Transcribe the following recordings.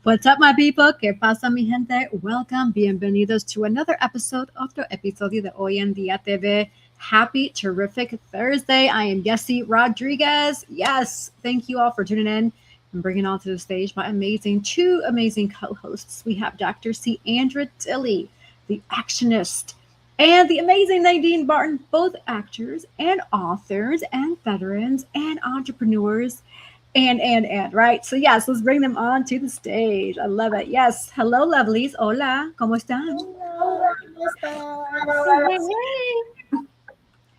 What's up, my people? ¿Qué pasa, mi gente? Welcome, bienvenidos to another episode, otro episodio de Hoy En Día TV. Happy, terrific Thursday. I am Yessie Rodriguez. Yes, thank you all for tuning in and bringing on to the stage my two amazing co-hosts. We have Dr. C. Andra Tilley, the actionist, and the amazing Nadine Barton, both actors and authors and veterans and entrepreneurs. And right. So yes, let's bring them on to the stage. I love it. Yes. Hello, lovelies. Hola. ¿Cómo están? Hello.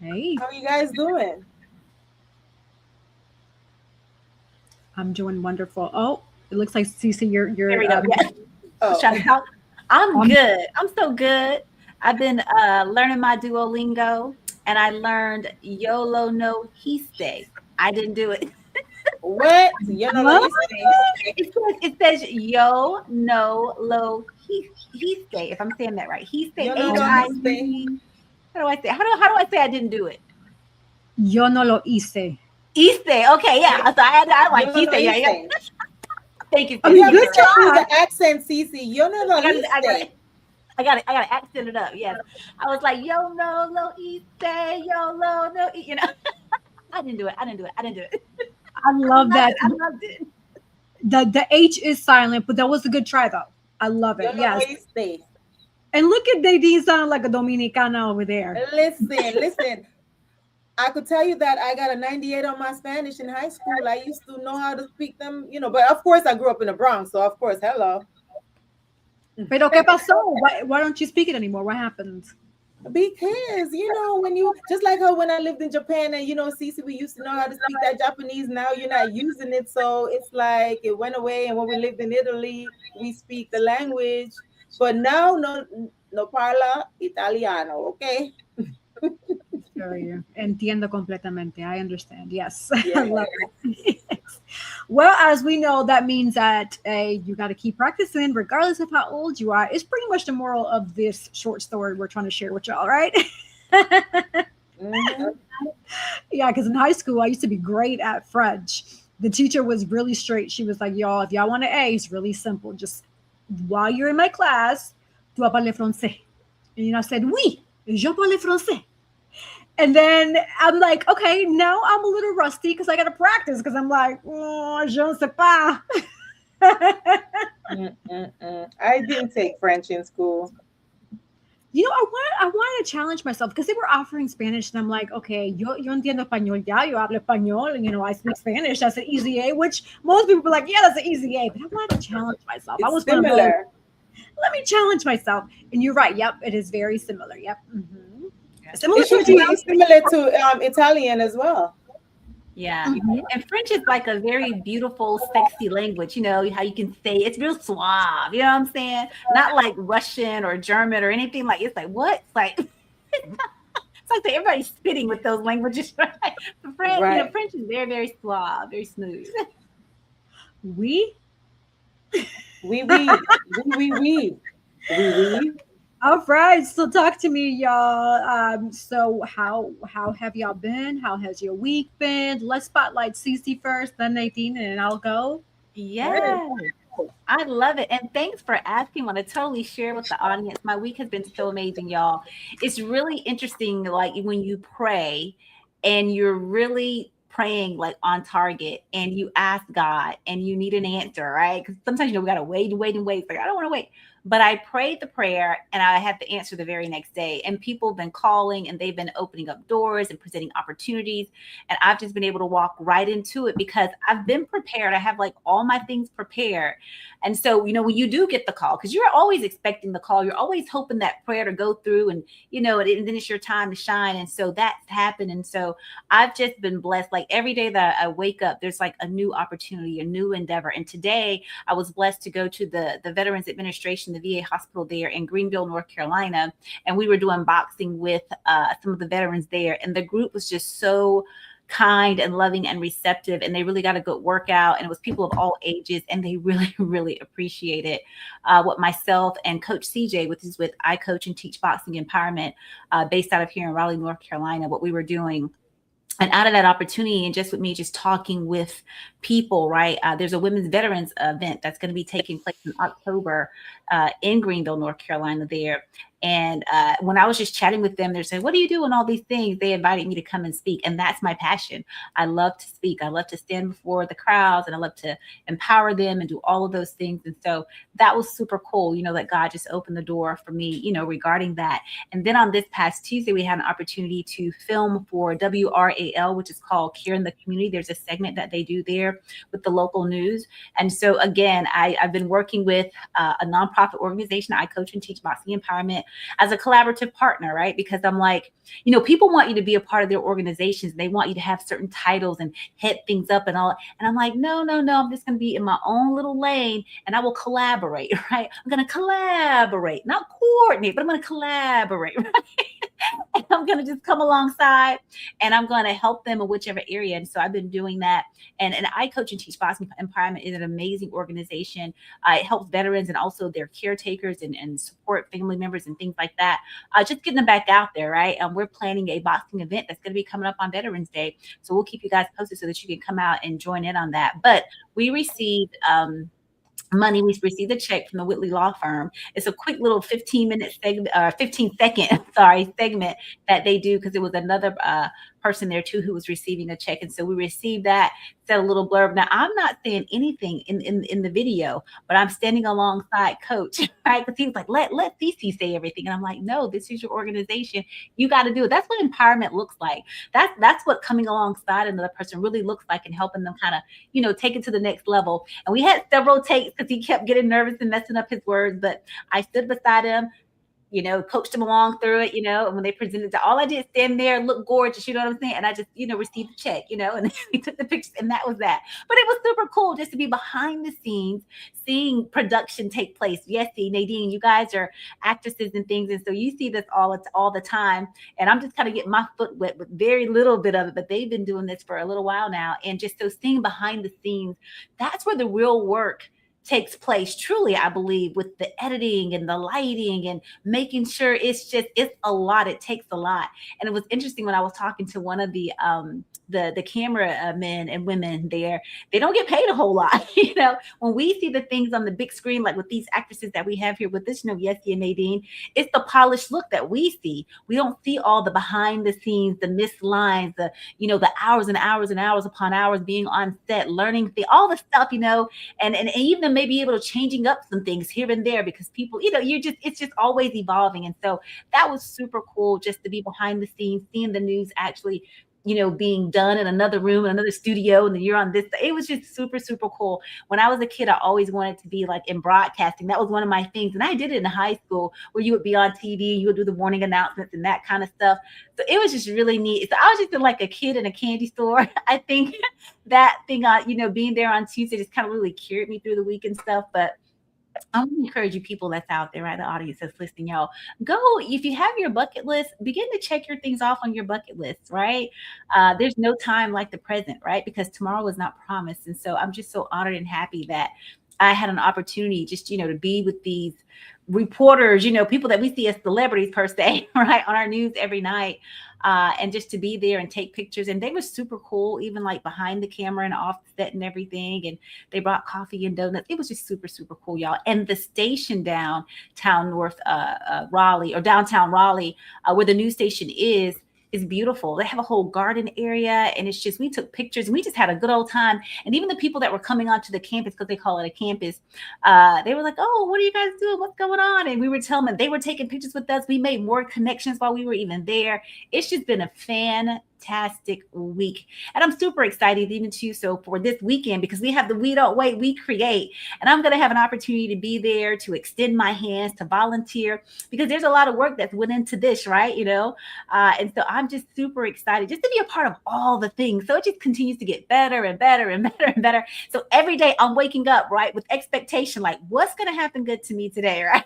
Hey. How are you guys doing? I'm doing wonderful. Oh, it looks like Cece, you're There we go. I'm good. I'm so good. I've been learning my Duolingo, and I learned YOLO no Histe. I didn't do it. What? It says yo no lo histe. If I'm saying that right, histe. H-I-S-T. How do I say? How do I say I didn't do it? Yo no lo hice. Histe. Okay, yeah. So I like histe. Yeah. Thank you. You good job with the accent, Cece. Yo no lo histe. I got to accent it up. Yes. I was like yo no lo histe. Yo no. You know. I didn't do it. I love that. I loved it. The H is silent, but that was a good try, though. I love it. Yes. And look at Nadine sounding like a Dominicana over there. Listen. I could tell you that I got a 98 on my Spanish in high school. I used to know how to speak them, but of course I grew up in the Bronx, so of course, hello. Pero ¿qué pasó? Why don't you speak it anymore? What happened? Because when you just like how when I lived in Japan and Cece, we used to know how to speak that Japanese. Now you're not using it, so it's like it went away. And when we lived in Italy, we speak the language, but now no parla italiano. Okay. Entiendo completamente. I understand. Yes. Yeah. I love it. Yes. Well, as we know, that means that you got to keep practicing regardless of how old you are. It's pretty much the moral of this short story we're trying to share with y'all, right? Mm-hmm. Yeah, because in high school, I used to be great at French. The teacher was really straight. She was like, y'all, if y'all want an A, it's really simple. Just while you're in my class, tu vas parler français. And I said, oui, je parle français. And then I'm like, okay, now I'm a little rusty because I got to practice because I'm like, oh, je ne sais pas. I didn't take French in school. I wanted to challenge myself because they were offering Spanish. And I'm like, okay, yo entiendo español ya, yo hablo español. I speak Spanish. That's an easy A, which most people are like, yeah, that's an easy A. But I wanted to challenge myself. It's similar. Let me challenge myself. And you're right. Yep, it is very similar. Yep. Mm-hmm. Similar to Italian as well. Yeah. Mm-hmm. And French is like a very beautiful, sexy language. How you can say it's real suave. You know what I'm saying? Not like Russian or German or anything like. It's like what? It's like it's like everybody's spitting with those languages, right? But French, right. French is very, very suave, very smooth. Oui. Oui. All right, so talk to me, y'all. So how have y'all been? How has your week been? Let's spotlight Cece first, then Nadine, and I'll go. Yeah, I love it. And thanks for asking. I want to totally share with the audience. My week has been so amazing, y'all. It's really interesting, like when you pray and you're really praying like on target and you ask God and you need an answer, right? Because sometimes, we got to wait. It's like, I don't want to wait. But I prayed the prayer and I had the answer the very next day. And people have been calling and they've been opening up doors and presenting opportunities. And I've just been able to walk right into it because I've been prepared. I have like all my things prepared. And so, when you do get the call, because you're always expecting the call, you're always hoping that prayer to go through and, and then it's your time to shine. And so that's happened. And so I've just been blessed. Like every day that I wake up, there's like a new opportunity, a new endeavor. And today I was blessed to go to the Veterans Administration, the VA hospital there in Greenville, North Carolina. And we were doing boxing with some of the veterans there. And the group was just so kind and loving and receptive, and they really got a good workout, and it was people of all ages, and they really, really appreciated what myself and Coach CJ, which is with I Coach and Teach Boxing Empowerment, based out of here in Raleigh, North Carolina, what we were doing. And out of that opportunity, and just with me just talking with people, right? There's a women's veterans event that's going to be taking place in October in Greenville, North Carolina there. And when I was just chatting with them, they're saying, what do you do in all these things? They invited me to come and speak. And that's my passion. I love to speak. I love to stand before the crowds, and I love to empower them and do all of those things. And so that was super cool, that God just opened the door for me, regarding that. And then on this past Tuesday, we had an opportunity to film for WRAL, which is called Care in the Community. There's a segment that they do there with the local news. And so again, I've been working with a nonprofit organization. I coach and teach boxing empowerment as a collaborative partner, right? Because I'm like, people want you to be a part of their organizations. They want you to have certain titles and head things up and all. And I'm like, no, I'm just going to be in my own little lane, and I will collaborate, right? I'm going to collaborate, not coordinate, but I'm going to collaborate, right? And I'm going to just come alongside, and I'm going to help them in whichever area. And so I've been doing that. And I coach and teach boxing empowerment is an amazing organization. It helps veterans and also their caretakers and support family members and things like that. Just getting them back out there, right? We're planning a boxing event that's going to be coming up on Veterans Day. So we'll keep you guys posted so that you can come out and join in on that. But we received money. We received a check from the Whitley Law Firm. It's a quick little 15-minute segment, 15-second, segment that they do, because it was another person there too who was receiving a check. And so we received that, said a little blurb. Now, I'm not saying anything in the video, but I'm standing alongside Coach, right? Because he was like, let CC say everything. And I'm like, no, this is your organization. You got to do it. That's what empowerment looks like. That's what coming alongside another person really looks like, and helping them kind of, take it to the next level. And we had several takes because he kept getting nervous and messing up his words, but I stood beside him, coached him along through it, and when they presented it, all I did stand there, look gorgeous, you know what I'm saying? And I just, received the check, and we took the pictures, and that was that. But it was super cool just to be behind the scenes, seeing production take place. Yes, Nadine, you guys are actresses and things, and so you see this all the time. And I'm just kind of getting my foot wet with very little bit of it, but they've been doing this for a little while now. And just so seeing behind the scenes, that's where the real work takes place, truly, I believe, with the editing and the lighting and making sure it's a lot. It takes a lot. And it was interesting when I was talking to one of the camera men and women there. They don't get paid a whole lot. When we see the things on the big screen, like with these actresses that we have here with this, Yessie and Nadine, it's the polished look that we see. We don't see all the behind the scenes, the missed lines, the hours and hours and hours upon hours being on set, learning all the stuff, and even maybe able to changing up some things here and there, because people, it's just always evolving. And so that was super cool, just to be behind the scenes, seeing the news actually being done in another room, in another studio, and then you're on this. It was just super, super cool. When I was a kid, I always wanted to be like in broadcasting. That was one of my things. And I did it in high school, where you would be on TV, you would do the morning announcements and that kind of stuff. So it was just really neat. So I was just like a kid in a candy store. I think that thing, being there on Tuesday just kind of really carried me through the week and stuff. But I want to encourage you people that's out there, right? The audience that's listening, y'all. Go, if you have your bucket list, begin to check your things off on your bucket list, right? There's no time like the present, right? Because tomorrow is not promised. And so I'm just so honored and happy that I had an opportunity just, to be with these reporters, people that we see as celebrities per se, right, on our news every night. And just to be there and take pictures. And they were super cool, even like behind the camera and off set and everything. And they brought coffee and donuts. It was just super, super cool, y'all. And the station downtown Raleigh, or downtown Raleigh, where the news station is beautiful. They have a whole garden area, and it's just, we took pictures and we just had a good old time. And even the people that were coming onto the campus, because they call it a campus, they were like, oh, what are you guys doing? What's going on? And we were telling them, they were taking pictures with us. We made more connections while we were even there. It's just been a fantastic week. And I'm super excited even too, so for this weekend, because we have the We Don't Wait, We Create. And I'm going to have an opportunity to be there, to extend my hands, to volunteer, because there's a lot of work that's went into this, right? And so I'm just super excited just to be a part of all the things. So it just continues to get better and better and better and better. So every day I'm waking up, right, with expectation, like what's going to happen good to me today, right?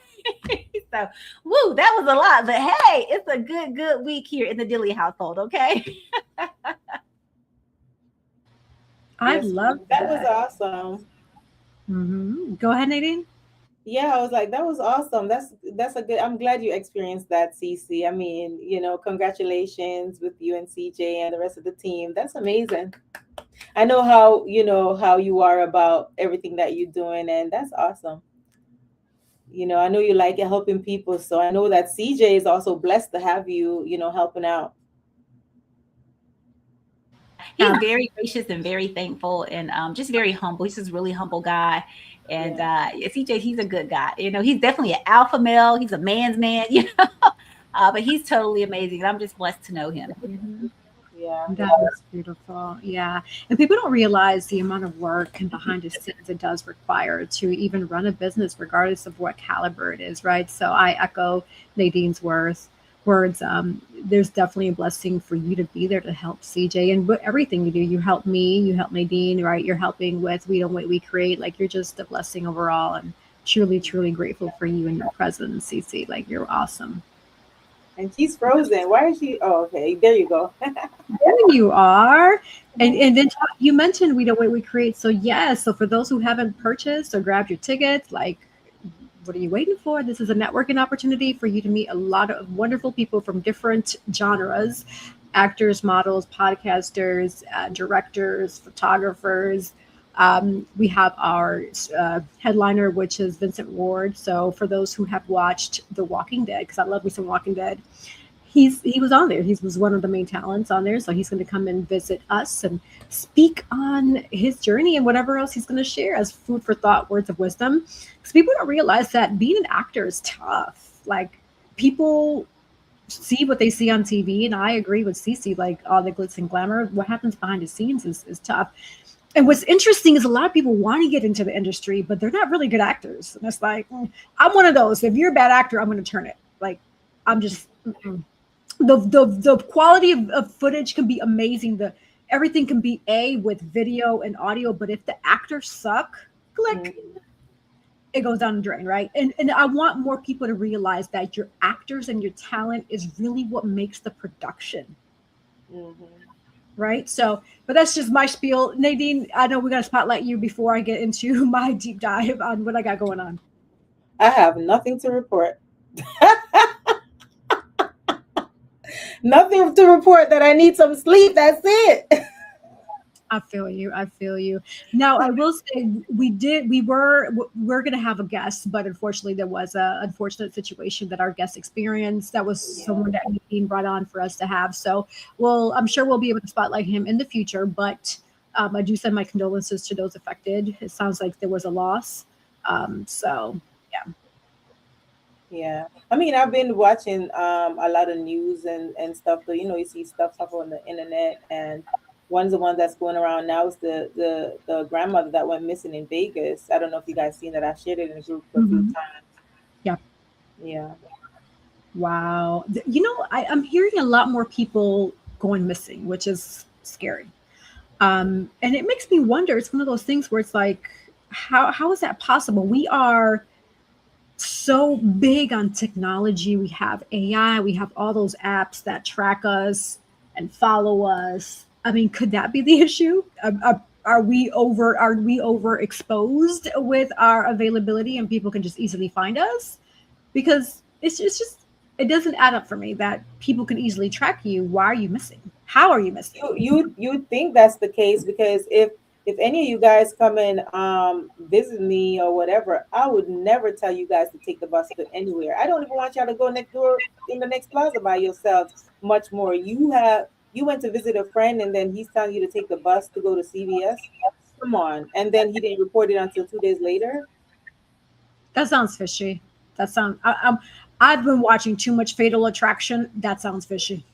So, woo, that was a lot, but hey, it's a good week here in the Dilly household, okay? I love that. Was awesome. Mm-hmm. Go ahead, Nadine. Yeah, I was like, that was awesome. That's that's a good. I'm glad you experienced that, Cece. I mean, congratulations with you and CJ and the rest of the team. That's amazing. I know how you are about everything that you're doing, and that's awesome. I know you like helping people, so I know that CJ is also blessed to have you, helping out. He's very gracious and very thankful, and just very humble. He's just a really humble guy. And CJ, he's a good guy. He's definitely an alpha male. He's a man's man, but he's totally amazing. And I'm just blessed to know him. Mm-hmm. Yeah. That is beautiful. Yeah. And people don't realize the amount of work and behind the scenes it does require to even run a business, regardless of what caliber it is, right? So I echo Nadine's words. There's definitely a blessing for you to be there to help CJ and everything you do. You help me, you help Nadine, right? You're helping with We Don't Wait, We Create. Like, you're just a blessing overall, and truly, truly grateful for you and your presence, CC. Like, you're awesome. And she's frozen. Why is she? Oh, okay. There you go. There you are. And then you mentioned We Don't Wait, We Create. So yes, so for those who haven't purchased or grabbed your tickets, like, what are you waiting for? This is a networking opportunity for you to meet a lot of wonderful people from different genres: actors, models, podcasters, directors, photographers. We have our headliner, which is Vincent Ward. So for those who have watched The Walking Dead, because I love me some Walking Dead, he was on there. He was one of the main talents on there. So he's going to come and visit us and speak on his journey and whatever else he's going to share as food for thought, words of wisdom. Because people don't realize that being an actor is tough. Like, people see what they see on TV, and I agree with Cece, like, all the glitz and glamour. What happens behind the scenes is tough. And what's interesting is a lot of people want to get into the industry, but they're not really good actors. And it's like, I'm one of those. If you're a bad actor, I'm going to turn it. Like, I'm just, the quality of footage can be amazing. Everything can be with video and audio, but if the actors suck, click, it goes down the drain, right? And I want more people to realize that your actors and your talent is really what makes the production. Mm-hmm. Right. So, but that's just my spiel. Nadine, I know we got to spotlight you before I get into my deep dive on what I got going on. I have nothing to report. Nothing to report that I need some sleep. That's it. I feel you. Now, I will say we're going to have a guest, but unfortunately there was a unfortunate situation that our guest experienced. That was someone that Nadine brought on for us to have. So I'm sure we'll be able to spotlight him in the future, but I do send my condolences to those affected. It sounds like there was a loss. So yeah. Yeah. I mean, I've been watching a lot of news and stuff, but you see stuff on the internet, and one of the ones that's going around now is the grandmother that went missing in Vegas. I don't know if you guys seen that. I shared it in a group a few times. Yeah. Yeah. Wow. I'm hearing a lot more people going missing, which is scary. And it makes me wonder, it's one of those things where it's like, how is that possible? We are so big on technology. We have AI, we have all those apps that track us and follow us. I mean, could that be the issue? Are we overexposed with our availability, and people can just easily find us? Because it's just it doesn't add up for me that people can easily track you. Why are you missing? How are you missing? You think that's the case, because if any of you guys come and visit me or whatever, I would never tell you guys to take the bus to anywhere. I don't even want y'all to go next door in the next plaza by yourselves. Much more, you went to visit a friend and then he's telling you to take the bus to go to CVS. Come on. And then he didn't report it until 2 days later. That sounds fishy. I've been watching too much Fatal Attraction. That sounds fishy.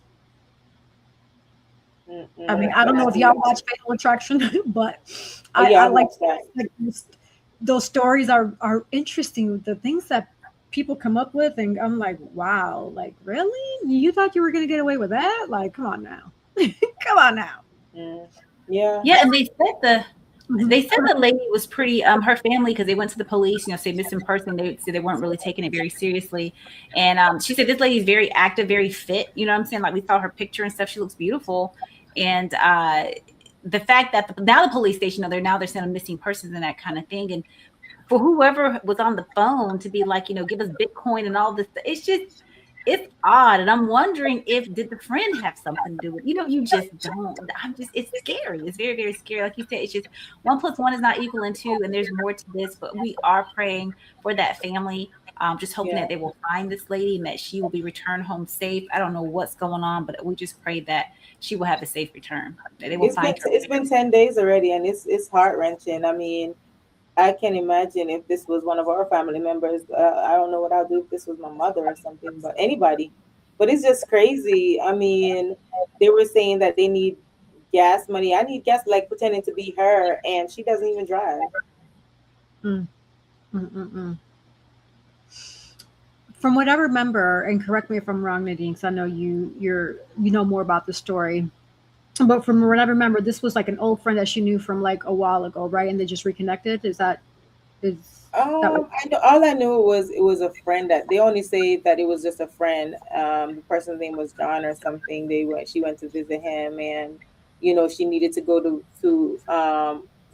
I mean, I don't know if y'all watch Fatal Attraction, but I like that. Those stories are interesting. The things that people come up with, and I'm like, wow, like, really? You thought you were going to get away with that? Like, come on now. Come on now. Yeah. Yeah, and they said the lady was pretty, her family, because they went to the police, say missing person. They said they weren't really taking it very seriously. And she said this lady's very active, very fit. You know what I'm saying? Like, we saw her picture and stuff. She looks beautiful. And the fact that now the police station, they're sending missing persons and that kind of thing. And for whoever was on the phone to be like, give us Bitcoin and all this. It's odd. And I'm wondering did the friend have something to do with it? You just don't. It's scary. It's very, very scary. Like you said, it's just 1 + 1 is not equaling 2. And there's more to this, but we are praying for that family. Just hoping that they will find this lady and that she will be returned home safe. I don't know what's going on, but we just pray that she will have a safe return. That they will find her. It's been 10 days already, and it's heart-wrenching. I mean, I can imagine if this was one of our family members. I don't know what I'll do if this was my mother or something, but anybody. But it's just crazy. I mean, they were saying that they need gas money. I need gas, like pretending to be her, and she doesn't even drive. From what I remember, and correct me if I'm wrong, Nadine, because I know you know more about the story. But from what I remember, this was like an old friend that she knew from like a while ago, right? And they just reconnected. All I knew was it was a friend. That they only say that it was just a friend. The person's name was John or something. She went to visit him, and she needed to go to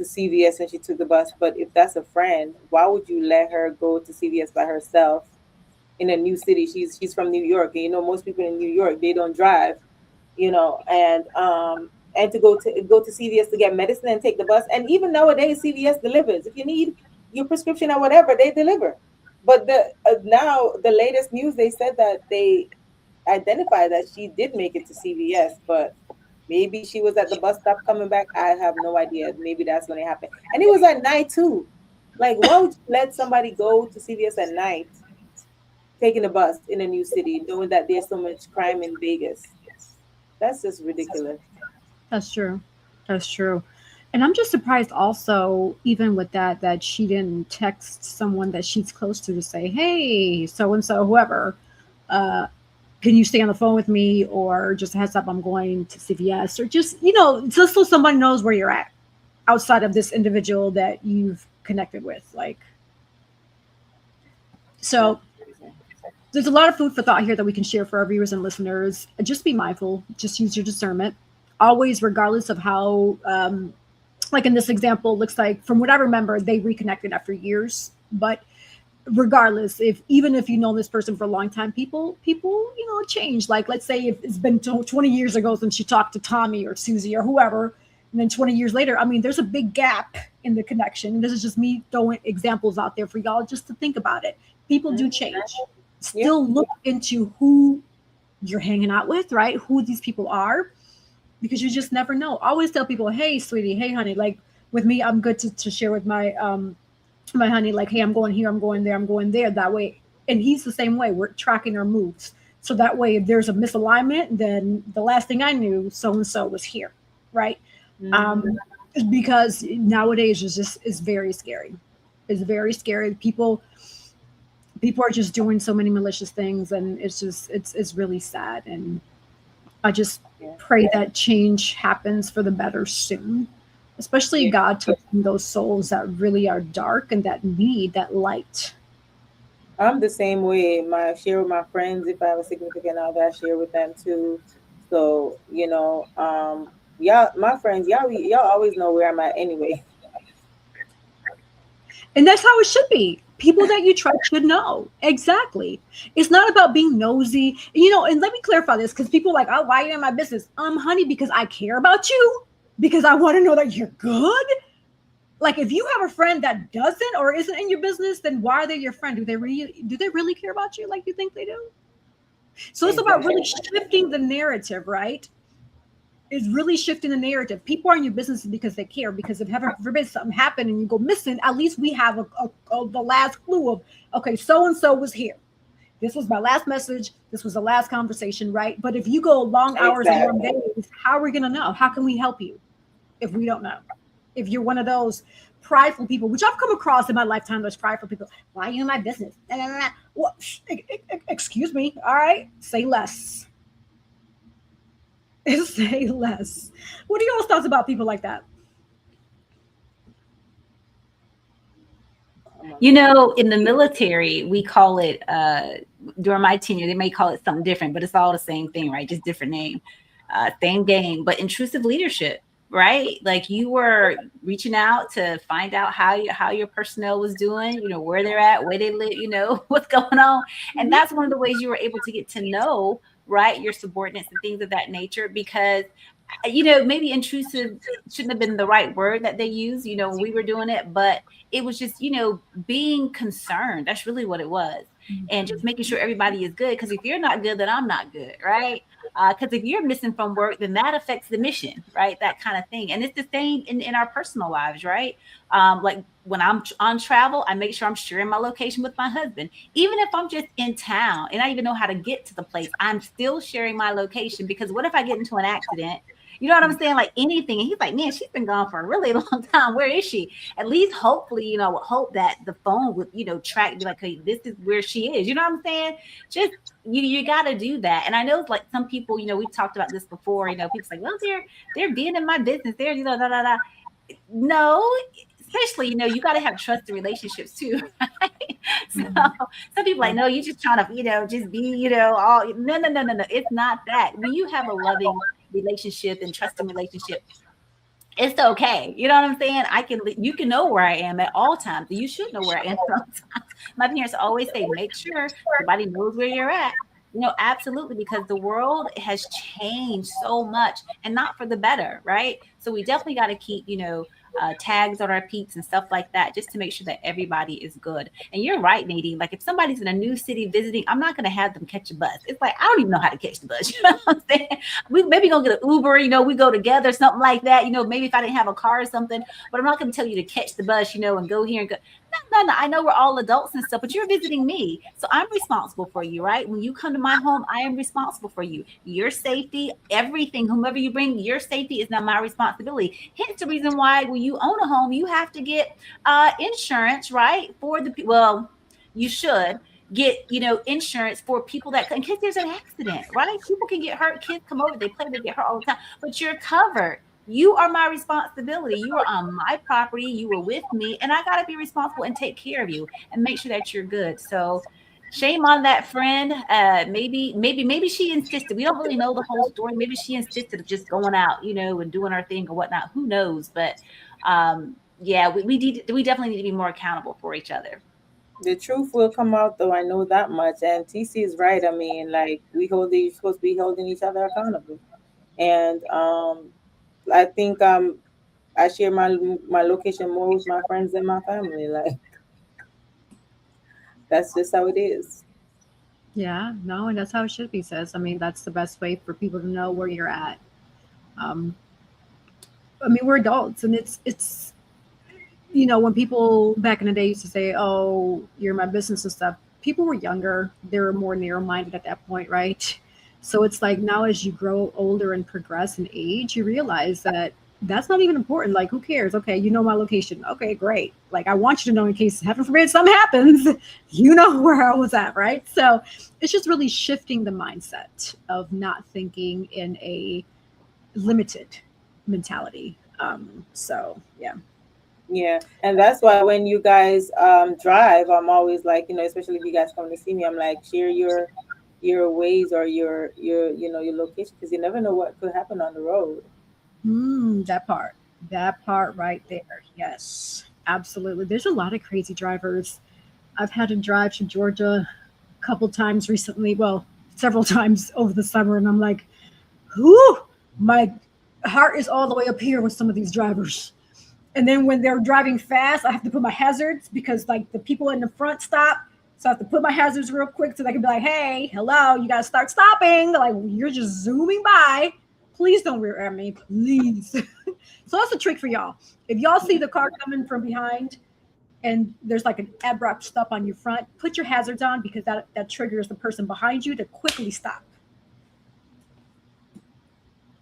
CVS, and she took the bus. But if that's a friend, why would you let her go to CVS by herself in a new city? She's from New York, and most people in New York, they don't drive. And to go to CVS to get medicine and take the bus. And even nowadays, CVS delivers. If you need your prescription or whatever, they deliver. But now the latest news, they said that they identified that she did make it to CVS, but maybe she was at the bus stop coming back. I have no idea. Maybe that's when it happened. And it was at night too. Like, why would you let somebody go to CVS at night, taking a bus in a new city, knowing that there's so much crime in Vegas? That's just ridiculous. That's true. And I'm just surprised also, even with that she didn't text someone that she's close to say, hey, so-and-so, whoever, can you stay on the phone with me? Or just a heads up, I'm going to CVS. Or just, just so somebody knows where you're at outside of this individual that you've connected with. So there's a lot of food for thought here that we can share for our viewers and listeners. Just be mindful. Just use your discernment. Always, regardless of how, like in this example, looks like, from what I remember, they reconnected after years. But regardless, even if you know this person for a long time, people, change. Like, let's say if it's been 20 years ago since you talked to Tommy or Susie or whoever, and then 20 years later, I mean, there's a big gap in the connection. And this is just me throwing examples out there for y'all just to think about it. People do change. Still look into who you're hanging out with, right? Who these people are, because you just never know. Always tell people, hey, sweetie, hey, honey. Like with me, I'm good to share with my my honey, like, hey, I'm going here, I'm going there, I'm going there. That way, and he's the same way. We're tracking our moves. So that way, if there's a misalignment, then the last thing I knew, so-and-so was here, right? Because nowadays it's very scary. It's very scary. People are just doing so many malicious things, and it's really sad. And I just pray that change happens for the better soon, especially God touching those souls that really are dark and that need that light. I'm the same way. I share with my friends. If I have a significant other, I share with them too. So, my friends, y'all always know where I'm at anyway. And that's how it should be. People that you trust should know. Exactly. It's not about being nosy. And let me clarify this, because people are like, oh, why are you in my business? Honey, because I care about you, because I want to know that you're good. Like, if you have a friend that doesn't or isn't in your business, then why are they your friend? Do they really care about you like you think they do? So it's about really shifting the narrative, right? Is really shifting the narrative. People are in your business because they care, because if heaven forbid something happened and you go missing, at least we have the last clue of, okay, so-and-so was here. This was my last message. This was the last conversation, right? But if you go long hours and long days, how are we going to know? How can we help you if we don't know? If you're one of those prideful people, which I've come across in my lifetime, those prideful people, why are you in my business? Well, excuse me. All right. Say less. Say less. What are y'all's thoughts about people like that? In the military, we call it, during my tenure, they may call it something different, but it's all the same thing, right? Just different name, same game, but intrusive leadership, right? Like you were reaching out to find out how your personnel was doing, where they're at, where they live, what's going on. And that's one of the ways you were able to get to know, right, your subordinates and things of that nature, because maybe intrusive shouldn't have been the right word that they used, when we were doing it, but it was just, being concerned. That's really what it was. And just making sure everybody is good. Because if you're not good, then I'm not good, right? Because if you're missing from work, then that affects the mission, right? That kind of thing. And it's the same in our personal lives, right? Like when I'm on travel, I make sure I'm sharing my location with my husband. Even if I'm just in town and I even know how to get to the place, I'm still sharing my location, because what if I get into an accident? You know what I'm saying? Like anything. And he's like, man, she's been gone for a really long time. Where is she? At least hopefully, I would hope that the phone would, track, be like, hey, this is where she is. You know what I'm saying? Just, you got to do that. And I know like some people, we've talked about this before, people say, well, they're being in my business. They're, da, da, da. No, especially, you got to have trusted relationships too. Right? So some people like, no, you're just trying to, just be, all, no. It's not that. When you have a loving relationship and trusting relationship, it's okay. You know what I'm saying? You can know where I am at all times. You should know where I am sometimes. My parents always say, make sure everybody knows where you're at. Absolutely, because the world has changed so much, and not for the better, right? So we definitely got to keep, tags on our peeps and stuff like that, just to make sure that everybody is good. And you're right, Nadine. Like if somebody's in a new city visiting, I'm not going to have them catch a bus. It's like, I don't even know how to catch the bus. You know what I'm saying? We maybe gonna get an Uber, we go together, something like that. Maybe if I didn't have a car or something, but I'm not going to tell you to catch the bus, and go here and go. No. I know we're all adults and stuff, but you're visiting me. So I'm responsible for you, right? When you come to my home, I am responsible for you. Your safety, everything, whomever you bring, your safety is now my responsibility. Hence the reason why when you own a home, you have to get insurance, right? You should get, insurance for people that, in case there's an accident, right? People can get hurt. Kids come over, they play, they get hurt all the time, but you're covered. You are my responsibility. You are on my property. You were with me, and I got to be responsible and take care of you and make sure that you're good. So shame on that friend. Maybe she insisted. We don't really know the whole story. Maybe she insisted of just going out, and doing our thing or whatnot. Who knows? But we definitely need to be more accountable for each other. The truth will come out, though. I know that much. And TC is right. I mean, like you're supposed to be holding each other accountable. And I think I share my location more with my friends than my family. Like that's just how it is. Yeah, no, and that's how it should be, sis. I mean, that's the best way for people to know where you're at. We're adults, and it's when people back in the day used to say, oh, you're my business and stuff, people were younger. They were more narrow-minded at that point, right? So it's like now as you grow older and progress in age, you realize that that's not even important. Like, who cares? Okay, you know my location. Okay, great. Like, I want you to know in case, heaven forbid, something happens, you know where I was at, right? So it's just really shifting the mindset of not thinking in a limited mentality. Yeah, and that's why when you guys drive, I'm always like, especially if you guys come to see me, I'm like, share your ways or your location, because you never know what could happen on the road. That part right there. Yes, absolutely. There's a lot of crazy drivers. I've had to drive to Georgia a couple times recently. Well, several times over the summer, and I'm like, whoo, my heart is all the way up here with some of these drivers. And then when they're driving fast, I have to put my hazards, because like the people in the front stop. So I have to put my hazards real quick so they can be like, hey, hello, you got to start stopping. They're like, you're just zooming by. Please don't rear end me, please. So that's a trick for y'all. If y'all see the car coming from behind and there's like an abrupt stop on your front, put your hazards on, because that triggers the person behind you to quickly stop.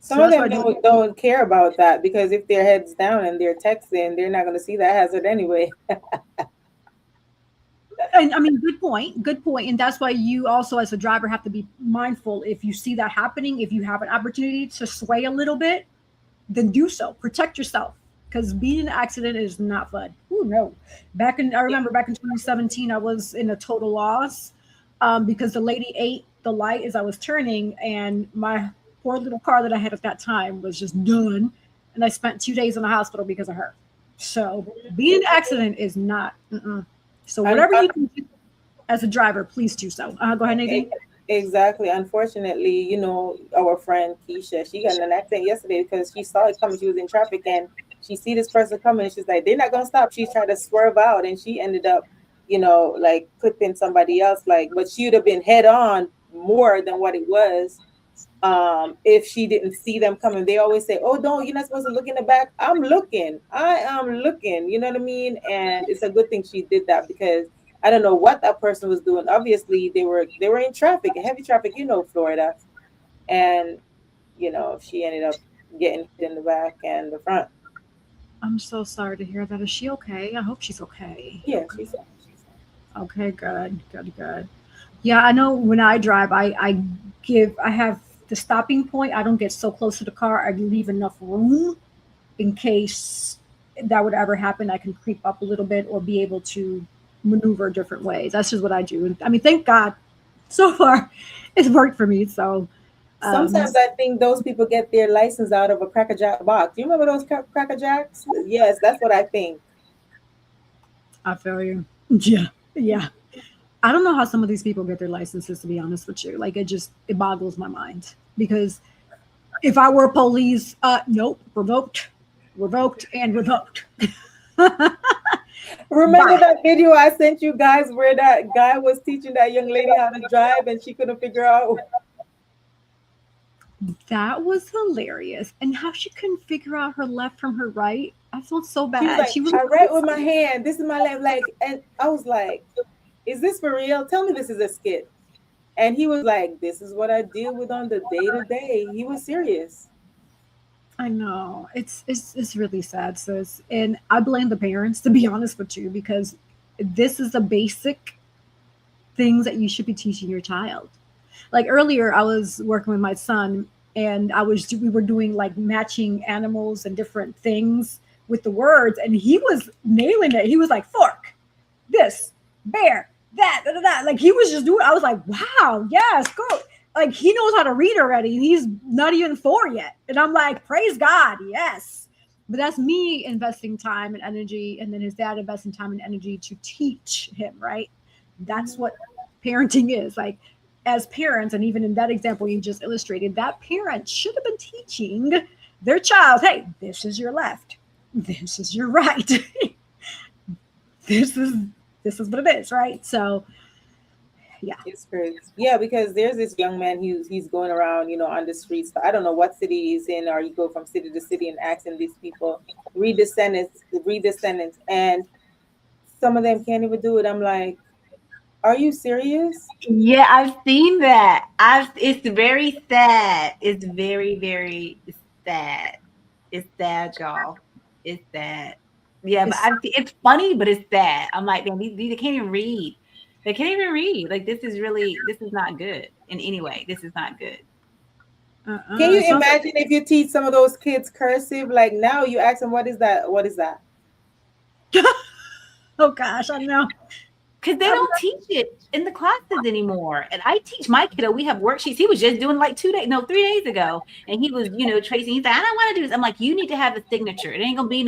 Some of them don't care about that, because if their head's down and they're texting, they're not going to see that hazard anyway. And I mean, good point. And that's why you also, as a driver, have to be mindful. If you see that happening, if you have an opportunity to sway a little bit, then do so. Protect yourself, because being in an accident is not fun. Ooh, no. I remember back in 2017, I was in a total loss because the lady ate the light as I was turning, and my poor little car that I had at that time was just done. and I spent 2 days in the hospital because of her. So being an accident is not. So whatever you can do as a driver, please do so. Go ahead, Nadine. Exactly. Unfortunately, you know, our friend Keisha, she got in an accident yesterday because she saw it coming. She was in traffic and she see this person coming and she's like, they're not gonna stop. She's trying to swerve out and she ended up, you know, like clipping somebody else. Like, but she would have been head on more than what it was if she didn't see them coming. They always say, oh, don't, you're not supposed to look in the back. I am looking, you know what I mean? And it's a good thing she did that because I don't know what that person was doing. Obviously they were in traffic, heavy traffic, you know, Florida. And you know, she ended up getting hit in the back and the front. I'm so sorry to hear that. Is she okay? I hope she's okay. Yeah, she's Okay, good. Yeah, I know when I drive, I have the stopping point. I don't get so close to the car. I leave enough room in case that would ever happen. I can creep up a little bit or be able to maneuver different ways. That's just what I do. I mean, thank God, so far, it's worked for me. So sometimes I think those people get their license out of a Cracker Jack box. Do you remember those Cracker Jacks? Yes, that's what I think. I feel you. Yeah. I don't know how some of these people get their licenses, to be honest with you. Like, it boggles my mind. Because if I were police, nope, revoked. Remember that video I sent you guys where that guy was teaching that young lady how to drive and she couldn't figure out? That was hilarious. And how she couldn't figure out her left from her right. I felt so bad. She was like, I write with my hand. This is my left. Like, and I was like, is this for real? Tell me this is a skit. And he was like, this is what I deal with on the day-to-day. He was serious. I know. It's really sad, sis. And I blame the parents, to be honest with you, because this is the basic things that you should be teaching your child. Like earlier, I was working with my son and we were doing like matching animals and different things with the words. And he was nailing it. He was like, fork, this, bear, that, da, da, da. Like he was just doing, I was like, wow, yes, go. Like he knows how to read already. He's not even 4 yet. And I'm like, praise God, yes. But that's me investing time and energy. And then his dad investing time and energy to teach him, right? That's what parenting is. Like as parents, and even in that example you just illustrated, that parent should have been teaching their child, hey, this is your left. This is your right. This is what it is, right? So yeah, it's crazy. Yeah, because there's this young man he's going around, you know, on the streets. I don't know what city he's in, or you go from city to city and asking these people, read the sentence, and some of them can't even do it. I'm like, are you serious? Yeah, I've seen that. It's very sad. It's very, very sad. It's sad, y'all. It's sad. Yeah, but it's funny, but it's sad. I'm like, man, they can't even read. They can't even read. Like, this is not good in any way. This is not good. Can you imagine if you teach some of those kids cursive? Like now you ask them, what is that? What is that? Oh gosh, I know. Because they don't teach it in the classes anymore. And I teach my kiddo. We have worksheets. He was just doing like 3 days ago. And he was, you know, tracing. He's like, I don't want to do this. I'm like, you need to have a signature. It ain't going to be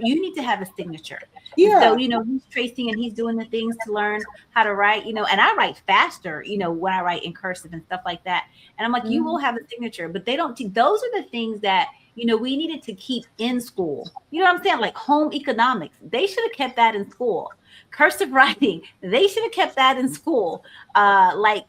you need to have a signature. Yeah. So, you know, he's tracing and he's doing the things to learn how to write, you know, and I write faster, you know, when I write in cursive and stuff like that. And I'm like, you will have a signature. But they don't teach. Those are the things that, you know, we needed to keep in school. You know what I'm saying? Like home economics. They should have kept that in school. Cursive writing, they should have kept that in school. Like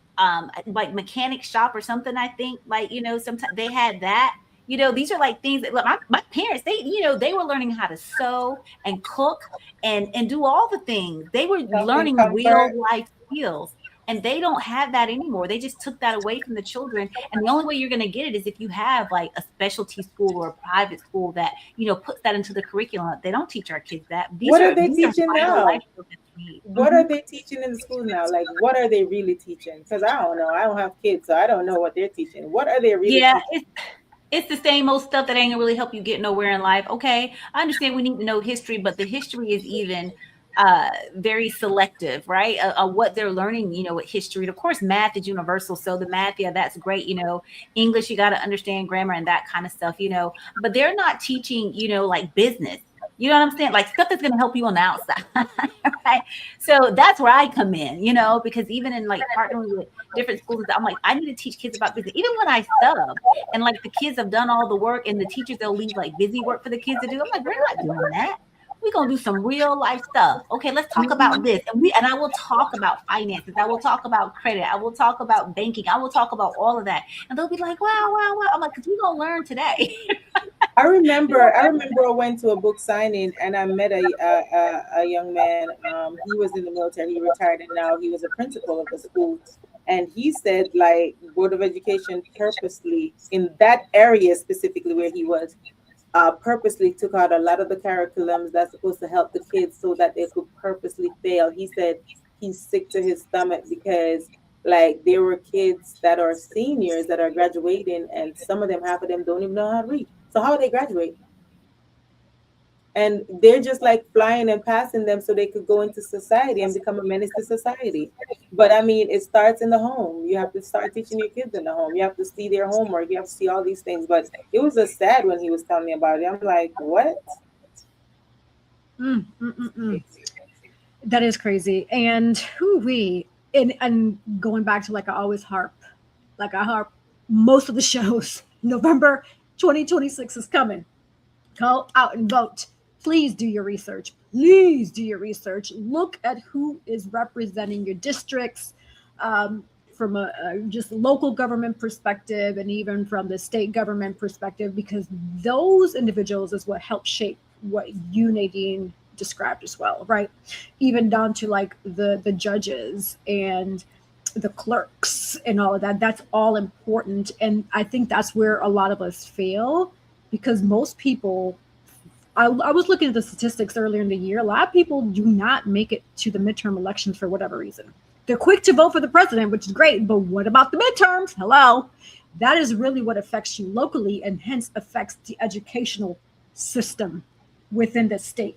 mechanic shop or something, I think. Like, you know, sometimes they had that. You know, these are like things that look, my parents, they, you know, they were learning how to sew and cook and do all the things. They were learning real life skills. And they don't have that anymore. They just took that away from the children. And the only way you're going to get it is if you have like a specialty school or a private school that, you know, puts that into the curriculum. They don't teach our kids that. What are they teaching now? What are they teaching in the school now? Like, what are they really teaching? Because I don't know. I don't have kids, so I don't know what they're teaching. What are they really teaching? It's the same old stuff that ain't gonna really help you get nowhere in life. Okay, I understand we need to know history, but the history is even very selective, right? What they're learning, with history. And of course, math is universal. So the math, yeah, that's great. English, you got to understand grammar and that kind of stuff, but they're not teaching, like business. You know what I'm saying? Like stuff that's going to help you on the outside, right? So that's where I come in, because even in like partnering with different schools, I'm like, I need to teach kids about business. Even when I sub and like the kids have done all the work and the teachers, they'll leave like busy work for the kids to do. I'm like, we're not doing that. We're gonna do some real life stuff. Okay, let's talk about this. And I will talk about finances. I will talk about credit. I will talk about banking. I will talk about all of that. And they'll be like, wow. I'm like, because we're gonna learn today. I remember I went to a book signing and I met a young man. He was in the military, he retired, and now he was a principal of the school. And he said, like, Board of Education purposely, in that area specifically where he was, purposely took out a lot of the curriculums that's supposed to help the kids so that they could purposely fail. He said he's sick to his stomach because like there were kids that are seniors that are graduating and some of them, half of them don't even know how to read. So how would they graduate? And they're just like flying and passing them so they could go into society and become a menace to society. But I mean, it starts in the home. You have to start teaching your kids in the home. You have to see their homework. You have to see all these things. But it was just sad when he was telling me about it. I'm like, what? That is crazy. And and going back to like I always harp, most of the shows, November 2026 is coming. Go out and vote. Please do your research. Please do your research. Look at who is representing your districts from a just local government perspective and even from the state government perspective, because those individuals is what help shape what you, Nadine, described as well, right? Even down to like the judges and the clerks and all of that. That's all important. And I think that's where a lot of us fail, because most people, I was looking at the statistics earlier in the year. A lot of people do not make it to the midterm elections for whatever reason. They're quick to vote for the president, which is great, but what about the midterms? Hello. That is really what affects you locally and hence affects the educational system within the state.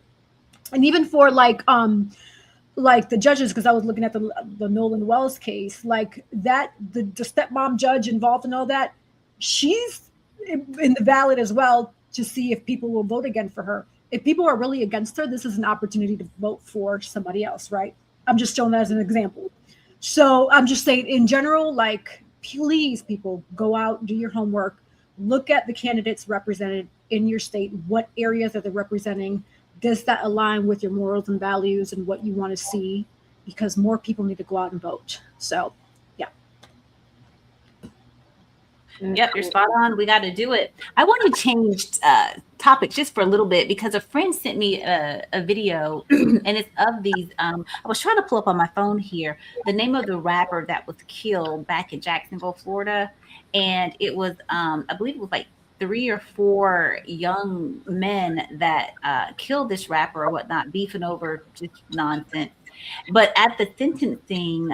And even for like the judges, because I was looking at the Nolan Wells case, like that, the stepmom judge involved in all that, she's in the ballot as well to see if people will vote again for her. If people are really against her, this is an opportunity to vote for somebody else, right? I'm just showing that as an example. So I'm just saying in general, like, please, people, go out, do your homework, look at the candidates represented in your state. What areas are they representing? Does that align with your morals and values and what you want to see? Because more people need to go out and vote. So, yeah. Yep, you're spot on. We got to do it. I want to change topics just for a little bit because a friend sent me a video and it's of these. I was trying to pull up on my phone here the name of the rapper that was killed back in Jacksonville, Florida. And it was, I believe it was like 3 or 4 young men that killed this rapper or whatnot, beefing over just nonsense. But at the sentencing,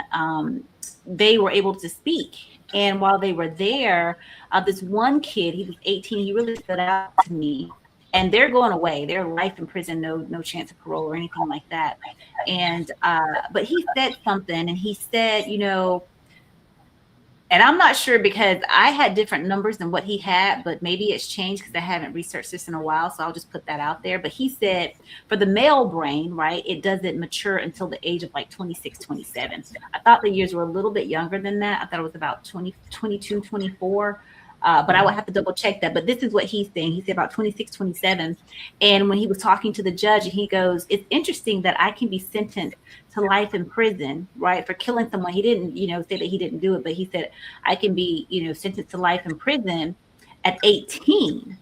they were able to speak. And while they were there, this one kid, he was 18, he really stood out to me. And they're going away. They're life in prison, no chance of parole or anything like that. And but he said something, and he said, you know, and I'm not sure because I had different numbers than what he had, but maybe it's changed because I haven't researched this in a while. So I'll just put that out there. But he said for the male brain, right, it doesn't mature until the age of like 26, 27. I thought the years were a little bit younger than that. I thought it was about 20, 22, 24. But I would have to double check that. But this is what he's saying. He said about 26, 27. And when he was talking to the judge, he goes, it's interesting that I can be sentenced to life in prison, right, for killing someone. He didn't, you know, say that he didn't do it, but he said I can be, you know, sentenced to life in prison at 18,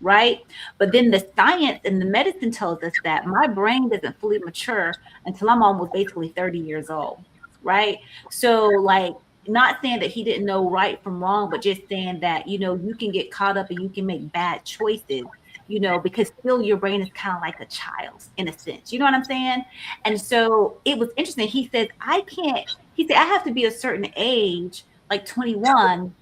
right? But then the science and the medicine tells us that my brain doesn't fully mature until I'm almost basically 30 years old, right? So like, not saying that he didn't know right from wrong, but just saying that, you know, you can get caught up and you can make bad choices, you know, because still your brain is kind of like a child's in a sense. You know what I'm saying? And so it was interesting. He said, I have to be a certain age, like 21,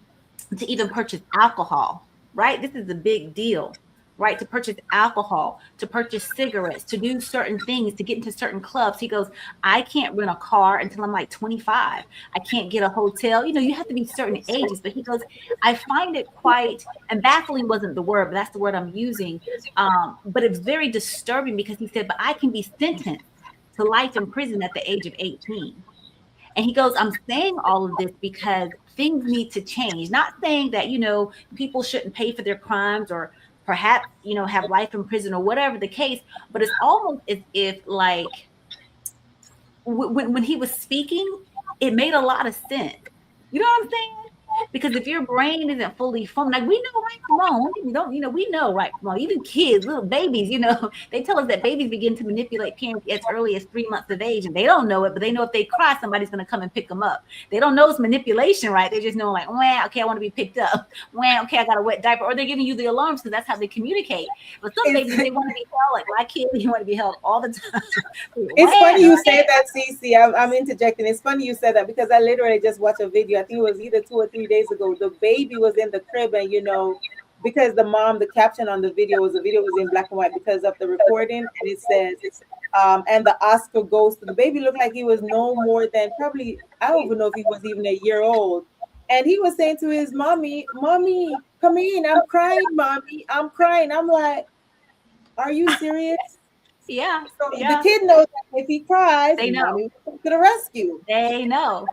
to even purchase alcohol, right? This is a big deal, right? To purchase alcohol, to purchase cigarettes, to do certain things, to get into certain clubs. He goes, I can't rent a car until I'm like 25. I can't get a hotel. You know, you have to be certain ages. But he goes, I find it quite, and baffling wasn't the word, but that's the word I'm using. But it's very disturbing because he said, but I can be sentenced to life in prison at the age of 18. And he goes, I'm saying all of this because things need to change. Not saying that, you know, people shouldn't pay for their crimes or perhaps, you know, have life in prison or whatever the case. But it's almost as if, like, when he was speaking, it made a lot of sense. You know what I'm saying? Because if your brain isn't fully formed, like we know right from wrong, we know right from wrong. Even kids, little babies, you know, they tell us that babies begin to manipulate parents as early as 3 months of age, and they don't know it, but they know if they cry, somebody's going to come and pick them up. They don't know it's manipulation, right? They just know, like, well, okay, I want to be picked up. Well, okay, I got a wet diaper, or they're giving you the alarms because that's how they communicate. But some babies, they want to be held. Like my kid, he want to be held all the time. It's funny you say that, Cece. I'm interjecting. It's funny you said that because I literally just watched a video. I think it was either 2 or 3 days ago. The baby was in the crib, and you know, because the caption on the video was in black and white because of the recording, and it says, and the Oscar goes to the baby. Looked like he was no more than probably, I don't even know if he was even a year old, and he was saying to his mommy, come in, I'm crying, mommy, I'm crying. I'm like, are you serious? Yeah. So the kid knows that if he cries, they know mommy will come to the rescue. They know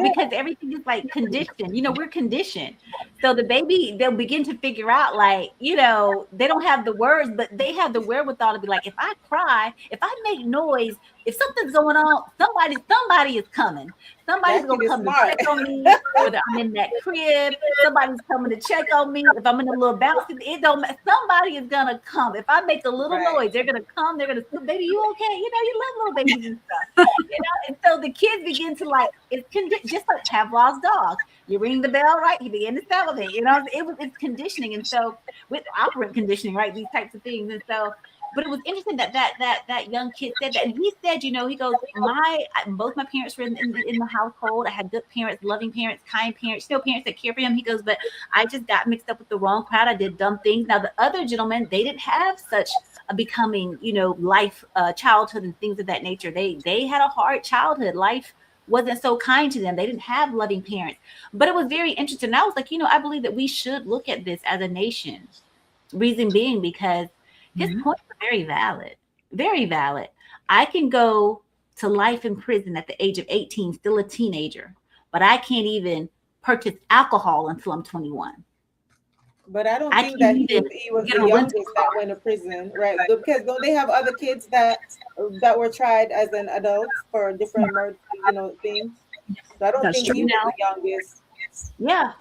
because everything is like conditioned. You know, we're conditioned. So the baby, they'll begin to figure out, like, you know, they don't have the words, but they have the wherewithal to be like, if I cry, if I make noise, if something's going on, somebody is coming. Somebody's going to come to check on me, whether I'm in that crib, somebody's coming to check on me. If I'm in a little bouncy, it don't matter. Somebody is going to come. If I make a little noise, they're going to come. They're going to say, baby, you okay? You know, you love little babies and stuff. You know, and so the kids begin to, like, it's just like Pavlov's dog. You ring the bell, right? He began to salivate. You know, it's conditioning. And so with operant conditioning, right? These types of things. And so, but it was interesting that young kid said that. And he said, you know, he goes, both my parents were in the household. I had good parents, loving parents, kind parents, still parents that care for him. He goes, but I just got mixed up with the wrong crowd. I did dumb things. Now, the other gentlemen, they didn't have such a becoming, you know, life, childhood and things of that nature. They had a hard childhood. Life wasn't so kind to them. They didn't have loving parents. But it was very interesting. I was like, you know, I believe that we should look at this as a nation. Reason being because his points are very valid. Very valid. I can go to life in prison at the age of 18, still a teenager, but I can't even purchase alcohol until I'm 21. But I don't think that he was the youngest that went to prison, right? Because don't they have other kids that were tried as an adult for different murder, you know, things? So I don't think he was the youngest. Yeah,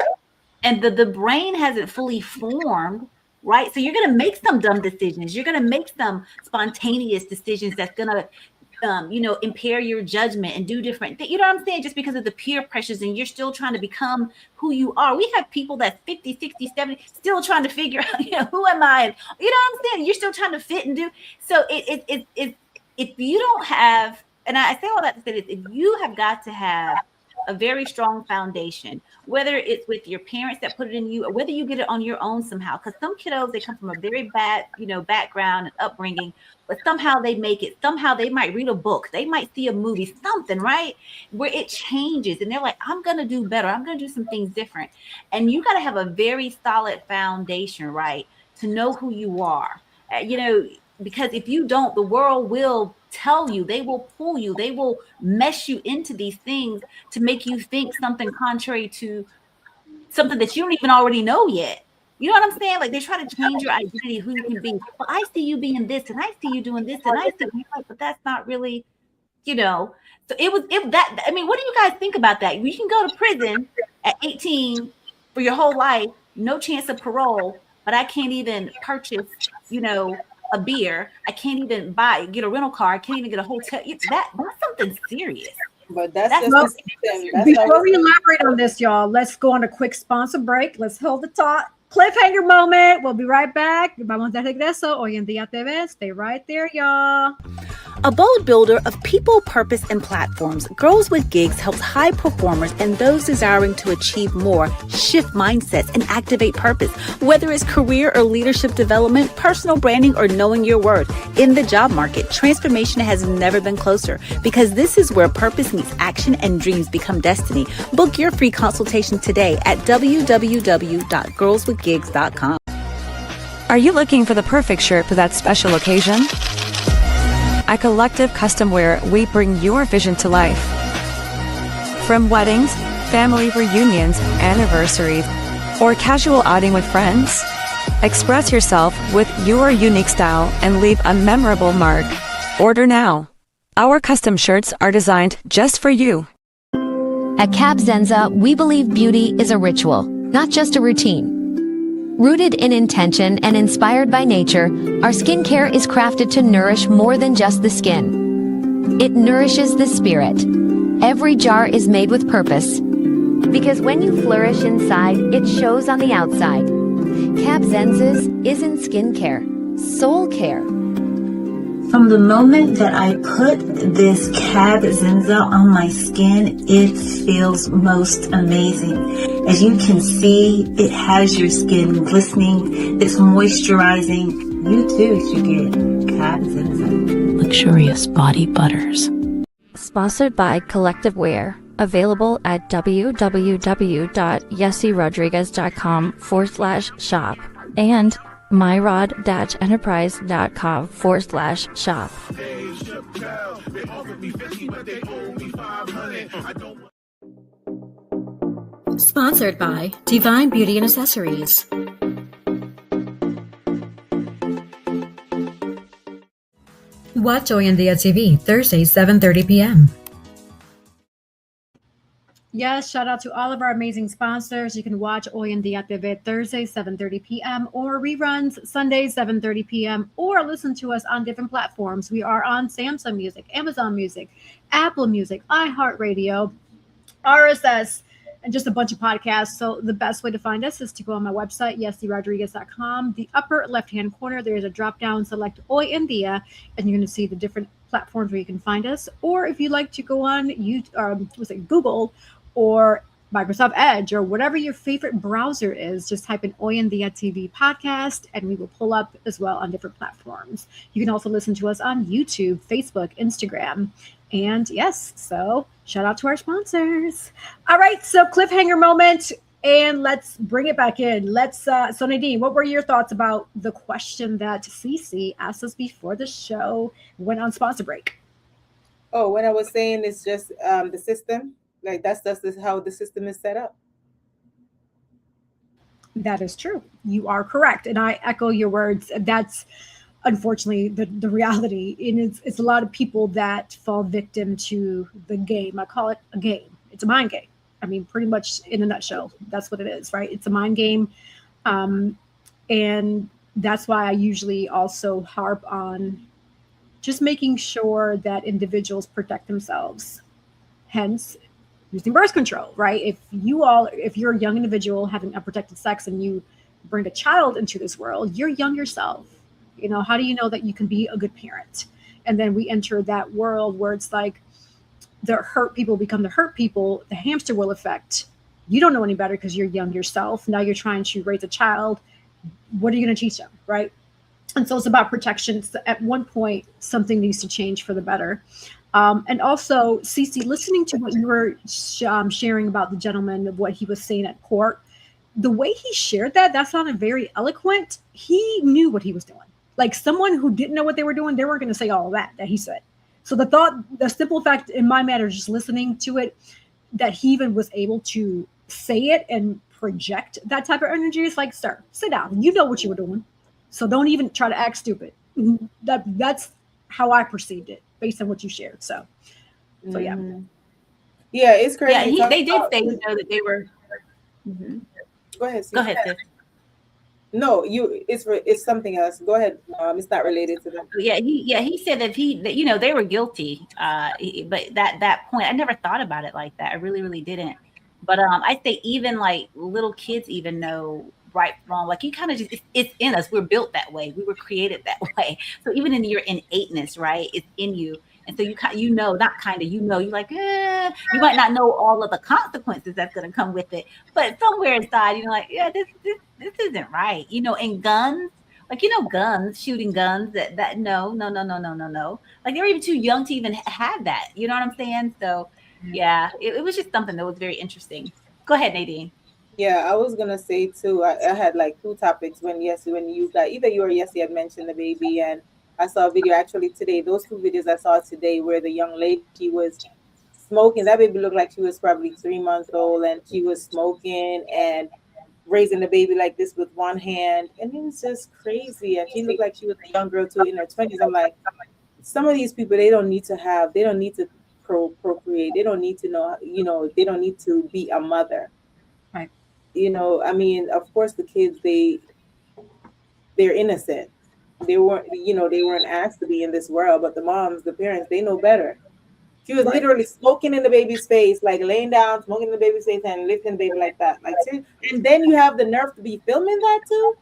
and the brain hasn't fully formed, right? So you're gonna make some dumb decisions. You're gonna make some spontaneous decisions that's gonna you know, impair your judgment and do different things. You know what I'm saying? Just because of the peer pressures and you're still trying to become who you are. We have people that's 50, 60, 70, still trying to figure out, you know, who am I? And, you know what I'm saying? You're still trying to fit and do. So if you don't have, and I say all that to say this, if you have got to have a very strong foundation, whether it's with your parents that put it in you or whether you get it on your own somehow, because some kiddos, they come from a very bad, you know, background and upbringing, but somehow they make it. Somehow they might read a book, they might see a movie, something, right, where it changes and they're like, I'm going to do better. I'm going to do some things different. And you got to have a very solid foundation, right, to know who you are, you know, because if you don't, the world will tell you, they will pull you, they will mesh you into these things to make you think something contrary to something that you don't even already know yet. You know what I'm saying? Like they try to change your identity, who you can be. Well, I see you being this, and I see you doing this, and I see you like, but that's not really, you know. So I mean, what do you guys think about that? You can go to prison at 18 for your whole life, no chance of parole, but I can't even purchase, you know, a beer. I can't even get a rental car. I can't even get a hotel. That's something serious. But that's just the system. Before we elaborate on this, y'all, let's go on a quick sponsor break. Let's hold the thought. cliffhanger moment. We'll be right back. Vamos de regreso. Hoy En Día TV. Stay right there, y'all. A bold builder of people, purpose, and platforms, Girls with Gigs helps high performers and those desiring to achieve more shift mindsets and activate purpose. Whether it's career or leadership development, personal branding, or knowing your worth. In the job market, transformation has never been closer because this is where purpose meets action and dreams become destiny. Book your free consultation today at www.girlswithgigs.com. Are you looking for the perfect shirt for that special occasion? At Collective Custom Wear, we bring your vision to life. From weddings, family reunions, anniversaries, or casual outing with friends, express yourself with your unique style and leave a memorable mark. Order now. Our custom shirts are designed just for you. At Cab Zenza, we believe beauty is a ritual, not just a routine. Rooted in intention and inspired by nature, our skincare is crafted to nourish more than just the skin. It nourishes the spirit. Every jar is made with purpose. Because when you flourish inside, it shows on the outside. Cab Zenza's isn't skincare, soul care. From the moment that I put this Cab Zenza on my skin, it feels most amazing. As you can see, it has your skin glistening, it's moisturizing. You too should get Cab Zenza. Luxurious body butters. Sponsored by Collective Wear. Available at www.yessierodriguez.com/shop and myrod-enterprise.com/shop. Sponsored by Divine Beauty and Accessories. Watch Hoy En Día TV, Thursdays, 7:30 p.m. Yes, shout out to all of our amazing sponsors. You can watch Hoy En Día TV Thursdays, 7:30 p.m. or reruns Sundays, 7:30 p.m. or listen to us on different platforms. We are on Samsung Music, Amazon Music, Apple Music, iHeartRadio, RSS, and just a bunch of podcasts. So the best way to find us is to go on my website, yessierodriguez.com. The upper left-hand corner, there's a drop-down, select Hoy En Día, and you're going to see the different platforms where you can find us. Or if you like to go on Google or Microsoft Edge or whatever your favorite browser is, just type in Hoy En Día TV podcast and we will pull up as well on different platforms. You can also listen to us on YouTube, Facebook, Instagram. And yes, so shout out to our sponsors. All right, so cliffhanger moment, and let's bring it back in. So Nadine, what were your thoughts about the question that Cece asked us before the show went on sponsor break? Oh, what I was saying is just the system. Like that's how the system is set up. That is true. You are correct. And I echo your words. That's unfortunately the reality. And it's a lot of people that fall victim to the game. I call it a game. It's a mind game. I mean, pretty much in a nutshell, that's what it is, right? It's a mind game. And that's why I usually also harp on just making sure that individuals protect themselves. Hence, using birth control, right? If you're a young individual having unprotected sex and you bring a child into this world, you're young yourself. You know, how do you know that you can be a good parent? And then we enter that world where it's like the hurt people become the hurt people, the hamster wheel effect. You don't know any better because you're young yourself. Now you're trying to raise a child. What are you going to teach them, right? And so it's about protection. So at one point, something needs to change for the better. And also, Cece, listening to what you were sharing about the gentleman, of what he was saying at court, the way he shared that sounded very eloquent. He knew what he was doing. Like someone who didn't know what they were doing, they weren't going to say all that he said. So the simple fact in my matter, just listening to it, that he even was able to say it and project that type of energy, is like, sir, sit down. You know what you were doing. So don't even try to act stupid. That's how I perceived it based on what you shared. So yeah. Yeah, it's crazy. Yeah, they did say that they were. Mm-hmm. Go ahead. Go ahead, sis. No, it's something else. Go ahead. It's not related to that. He said that they were guilty. But that point, I never thought about it like that. I really, really didn't. But I think even like little kids even know right, wrong. Like you kind of just, it's in us. We're built that way. We were created that way. So even in your innateness, right, it's in you. And so you're like, you might not know all of the consequences that's going to come with it, but somewhere inside, you're like, yeah, this isn't right. And guns, like, guns, shooting guns, that no. Like they were even too young to even have that. You know what I'm saying? So yeah, it was just something that was very interesting. Go ahead, Nadine. Yeah, I was gonna say too. I had like two topics when you got either you or Yessie had mentioned the baby, and I saw a video actually today. Those two videos I saw today where the young lady, she was smoking. That baby looked like she was probably 3 months old, and she was smoking and raising the baby like this with one hand, and it was just crazy. And she looked like she was a young girl too, in her 20s. I'm like, some of these people, they don't need to procreate. They don't need to know, they don't need to be a mother. Right. I mean, of course the kids, they're innocent. They weren't asked to be in this world, but the parents, they know better. She was literally smoking in the baby's face, like laying down, smoking in the baby's face and lifting the baby like that. Like, and then you have the nerve to be filming that too?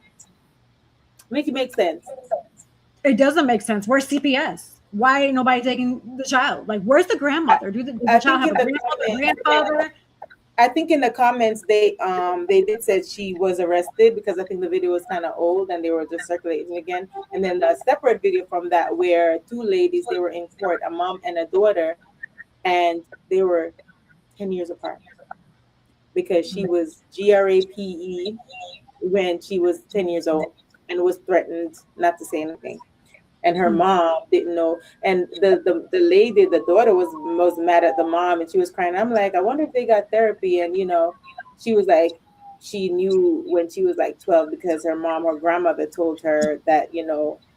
Make it make sense. It doesn't make sense. Where's CPS? Why ain't nobody taking the child? Like, where's the grandmother? Does the child have a grandfather? I think in the comments they did said she was arrested, because I think the video was kind of old and they were just circulating again. And then a separate video from that where two ladies, they were in court, a mom and a daughter, and they were 10 years apart because she was GRAPE when she was 10 years old and was threatened not to say anything. And her mom didn't know. And the lady, the daughter, was mad at the mom, and she was crying. I'm like, I wonder if they got therapy. And she was like, she knew when she was like 12 because her grandmother told her that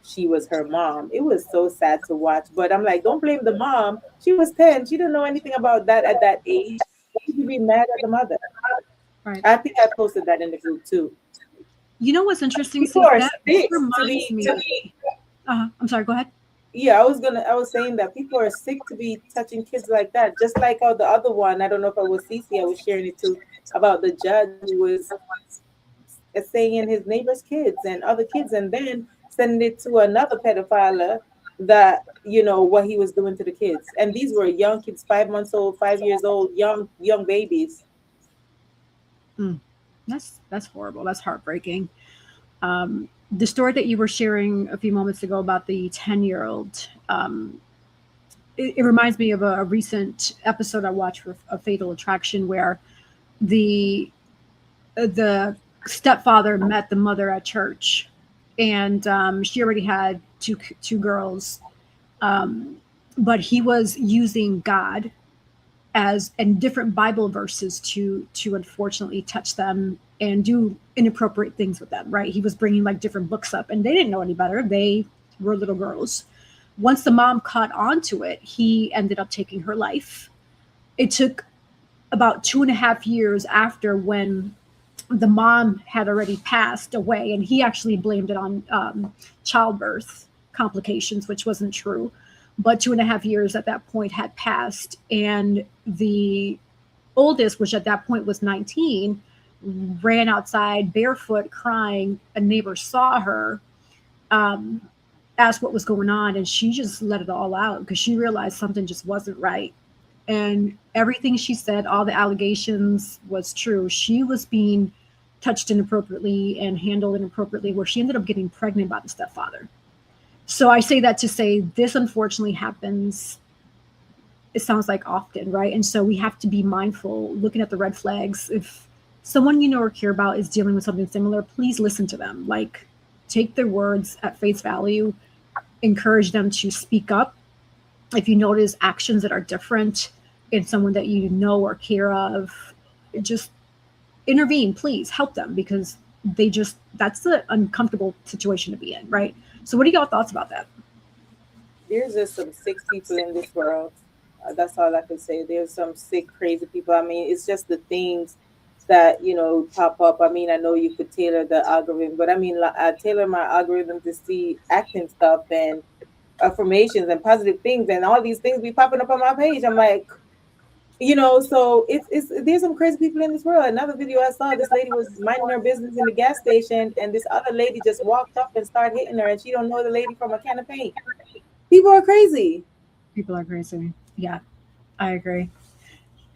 she was her mom. It was so sad to watch. But I'm like, don't blame the mom. She was 10. She didn't know anything about that at that age. She could be mad at the mother. Right. I think I posted that in the group too. You know what's interesting? That reminds me. I'm sorry, go ahead. Yeah, I was saying that people are sick to be touching kids like that. Just like how the other one, I don't know if it was Cece, I was sharing it too, about the judge who was saying his neighbor's kids and other kids, and then sending it to another pedophile that, what he was doing to the kids. And these were young kids, 5 months old, 5 years old, young babies. That's horrible. That's heartbreaking. The story that you were sharing a few moments ago about the 10-year-old, it reminds me of a recent episode I watched of Fatal Attraction, where the stepfather met the mother at church, and she already had two girls, but he was using God and different Bible verses to unfortunately touch them and do inappropriate things with them, right? He was bringing like different books up, and they didn't know any better. They were little girls. Once the mom caught on to it, he ended up taking her life. It took about 2.5 years after, when the mom had already passed away, and he actually blamed it on childbirth complications, which wasn't true. But 2.5 years at that point had passed, and the oldest, which at that point was 19, ran outside barefoot crying. A neighbor saw her, asked what was going on, and she just let it all out because she realized something just wasn't right. And everything she said, all the allegations, was true. She was being touched inappropriately and handled inappropriately, where she ended up getting pregnant by the stepfather. So I say that to say this unfortunately happens, it sounds like often, right? And so we have to be mindful, looking at the red flags. If someone you know or care about is dealing with something similar, please listen to them. Like, take their words at face value, encourage them to speak up. If you notice actions that are different in someone that you know or care of, just intervene, please help them, because that's an uncomfortable situation to be in, right? So what are y'all thoughts about that? There's just some sick people in this world. That's all I can say. There's some sick, crazy people. I mean, it's just the things that, pop up. I mean, I know you could tailor the algorithm, but I mean, I tailor my algorithm to see acting stuff and affirmations and positive things, and all these things be popping up on my page. I'm like, You know, so it's there's some crazy people in this world. Another video I saw, this lady was minding her business in the gas station, and this other lady just walked up and started hitting her, and she don't know the lady from a can of paint. People are crazy. People are crazy. Yeah, I agree.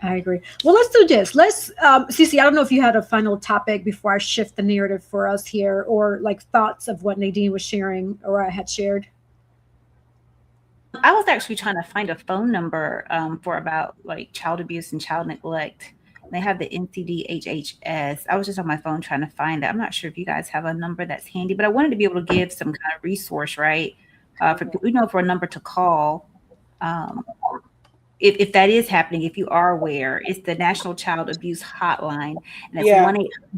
I agree. Well, let's do this. Let's, Cece, I don't know if you had a final topic before I shift the narrative for us here, or like thoughts of what Nadine was sharing or I had shared. I was actually trying to find a phone number for about like child abuse and child neglect. They have the NCDHHS. I was just on my phone trying to find it. I'm not sure if you guys have a number that's handy, but I wanted to be able to give some kind of resource, right? For a number to call. If that is happening, if you are aware, it's the National Child Abuse Hotline, and that's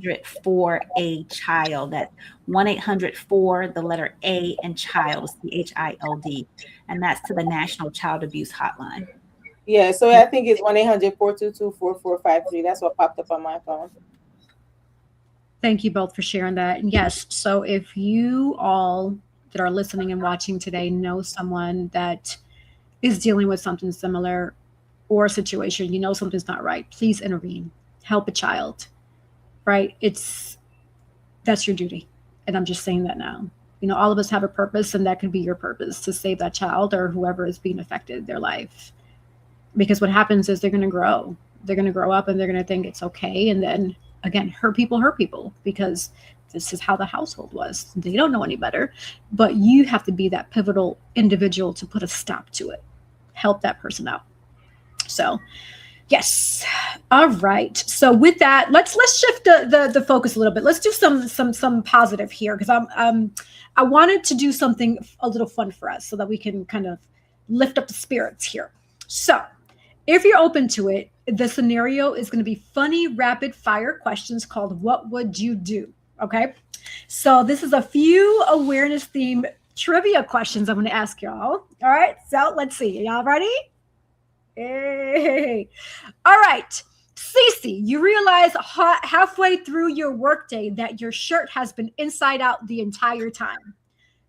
1-800-4-A-CHILD. That's 1-800-4, the letter A, and child, CHILD, and that's to the National Child Abuse Hotline. Yeah, so I think it's 1-800-422-4453. That's what popped up on my phone. Thank you both for sharing that. And yes, so if you all that are listening and watching today know someone that is dealing with something similar or a situation, you know something's not right, please intervene. Help a child, right? That's your duty. And I'm just saying that now. You know, all of us have a purpose, and that could be your purpose, to save that child or whoever is being affected, their life. Because what happens is they're going to grow. They're going to grow up and they're going to think it's okay. And then again, hurt people, because this is how the household was. They don't know any better, but you have to be that pivotal individual to put a stop to it. Help that person out. So yes. All right. So with that, let's shift the focus a little bit. Let's do some positive here, because I wanted to do something a little fun for us so that we can kind of lift up the spirits here. So if you're open to it, the scenario is going to be funny rapid fire questions called What Would You Do? Okay. So this is a few awareness themed trivia questions I'm going to ask y'all. All right. So let's see. Y'all ready? Hey. All right. Cece, you realize halfway through your workday that your shirt has been inside out the entire time.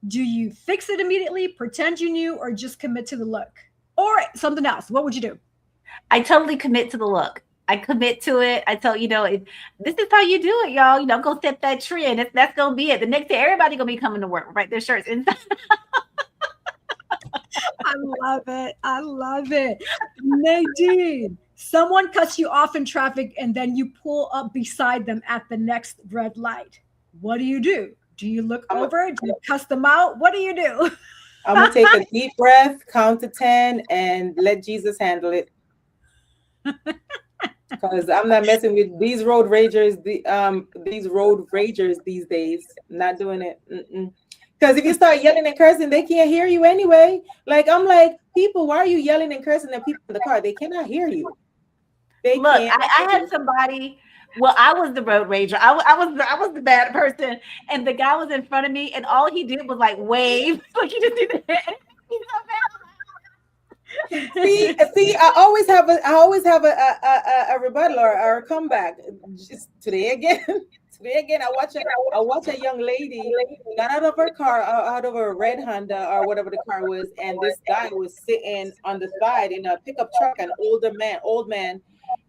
Do you fix it immediately, pretend you knew, or just commit to the look? Or something else? What would you do? I totally commit to the look. I commit to it. I tell this is how you do it, y'all. Go set that trend. That's gonna be it. The next day, everybody gonna be coming to work, right? Their shirts inside. I love it. I love it. Nadine, someone cuts you off in traffic and then you pull up beside them at the next red light. What do you do? Do you look over? Do you cuss them out? What do you do? I'm gonna take a deep breath, count to 10, and let Jesus handle it. Because I'm not messing with these road ragers. These road ragers these days. Not doing it. Because if you start yelling and cursing, they can't hear you anyway. Like, I'm like, people, why are you yelling and cursing at people in the car? They cannot hear you. I had somebody. Well, I was the road rager. I was the bad person, and the guy was in front of me, and all he did was like wave. Like he just did it. He's so bad. See, I always have a rebuttal or a comeback. Just today again, I watch a young lady got out of her car, out of a red Honda or whatever the car was, and this guy was sitting on the side in a pickup truck, an old man,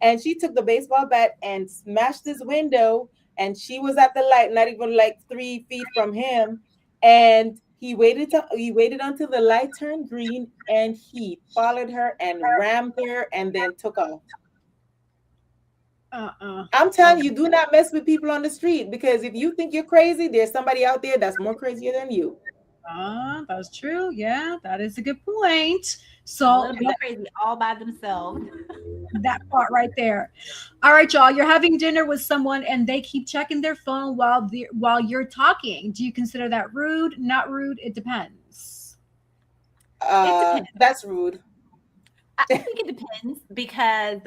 and she took the baseball bat and smashed his window, and she was at the light, not even like 3 feet from him, and he waited until the light turned green, and he followed her and rammed her and then took off. I'm telling you, do not mess with people on the street, because if you think you're crazy, there's somebody out there that's more crazier than you. That's true. Yeah, that is a good point. So crazy all by themselves. That part right there. All right, y'all. You're having dinner with someone and they keep checking their phone while you're talking. Do you consider that rude? Not rude? It depends. It depends. That's rude. I think it depends, because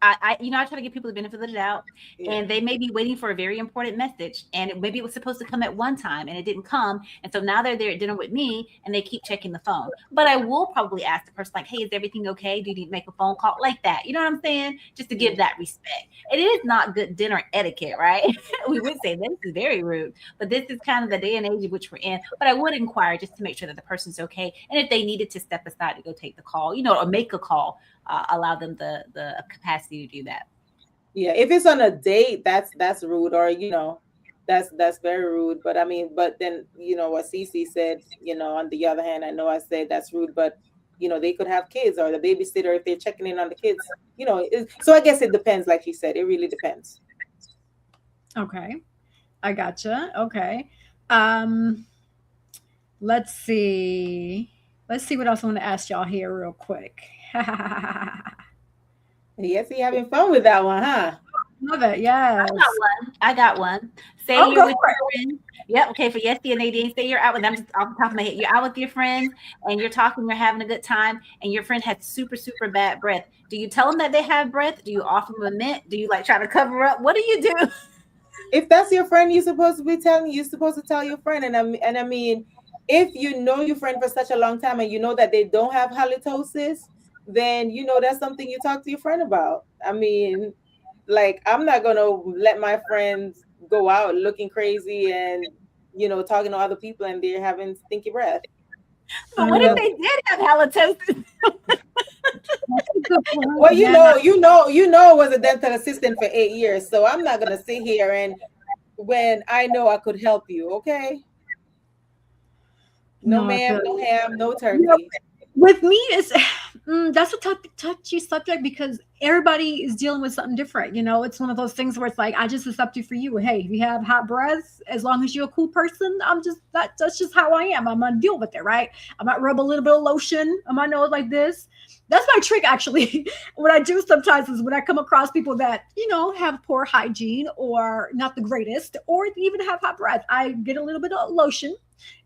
I try to give people the benefit of the doubt, and they may be waiting for a very important message, and maybe it was supposed to come at one time and it didn't come, and so now they're there at dinner with me and they keep checking the phone. But I will probably ask the person, like, hey, is everything okay? Do you need to make a phone call? Like that, you know what I'm saying? Just to give that respect. And it is not good dinner etiquette, right? We would say this is very rude, but this is kind of the day and age in which we're in. But I would inquire just to make sure that the person's okay, and if they needed to step aside to go take the call, or make a call, allow them the capacity to do that. Yeah, if it's on a date, that's rude, or that's very rude. But I mean, but then what Cece said, on the other hand, I know I said that's rude, but they could have kids, or the babysitter, if they're checking in on the kids, so I guess it depends. Like she said, it really depends. Okay, I gotcha. Okay, let's see what else I want to ask y'all here real quick. Yes, you having fun with that one, huh? Love it. Yes. I got one. Say you're with your friends. Yep. Okay. For Yesty and Nadine, say you're out with them. Just off the top of my head, you're out with your friends and you're talking, you're having a good time, and your friend has super, super bad breath. Do you tell them that they have breath? Do you offer them a mint? Do you try to cover up? What do you do? If that's your friend, you're supposed to tell your friend. And I mean, if you know your friend for such a long time and you know that they don't have halitosis, then that's something you talk to your friend about. I mean, I'm not gonna let my friends go out looking crazy and talking to other people and they're having stinky breath. But what if they did have halitosis? Well, I was a dental assistant for 8 years, so I'm not gonna sit here and when I know I could help you. Okay. No, ma'am, no ham, no turkey. With me, that's a touchy subject because everybody is dealing with something different. It's one of those things where it's like, I just accept you for you. Hey, if you have hot breath, as long as you're a cool person, that's just how I am. I'm gonna deal with it, right? I might rub a little bit of lotion on my nose like this. That's my trick, actually. What I do sometimes is when I come across people that, have poor hygiene or not the greatest, or even have hot breath, I get a little bit of lotion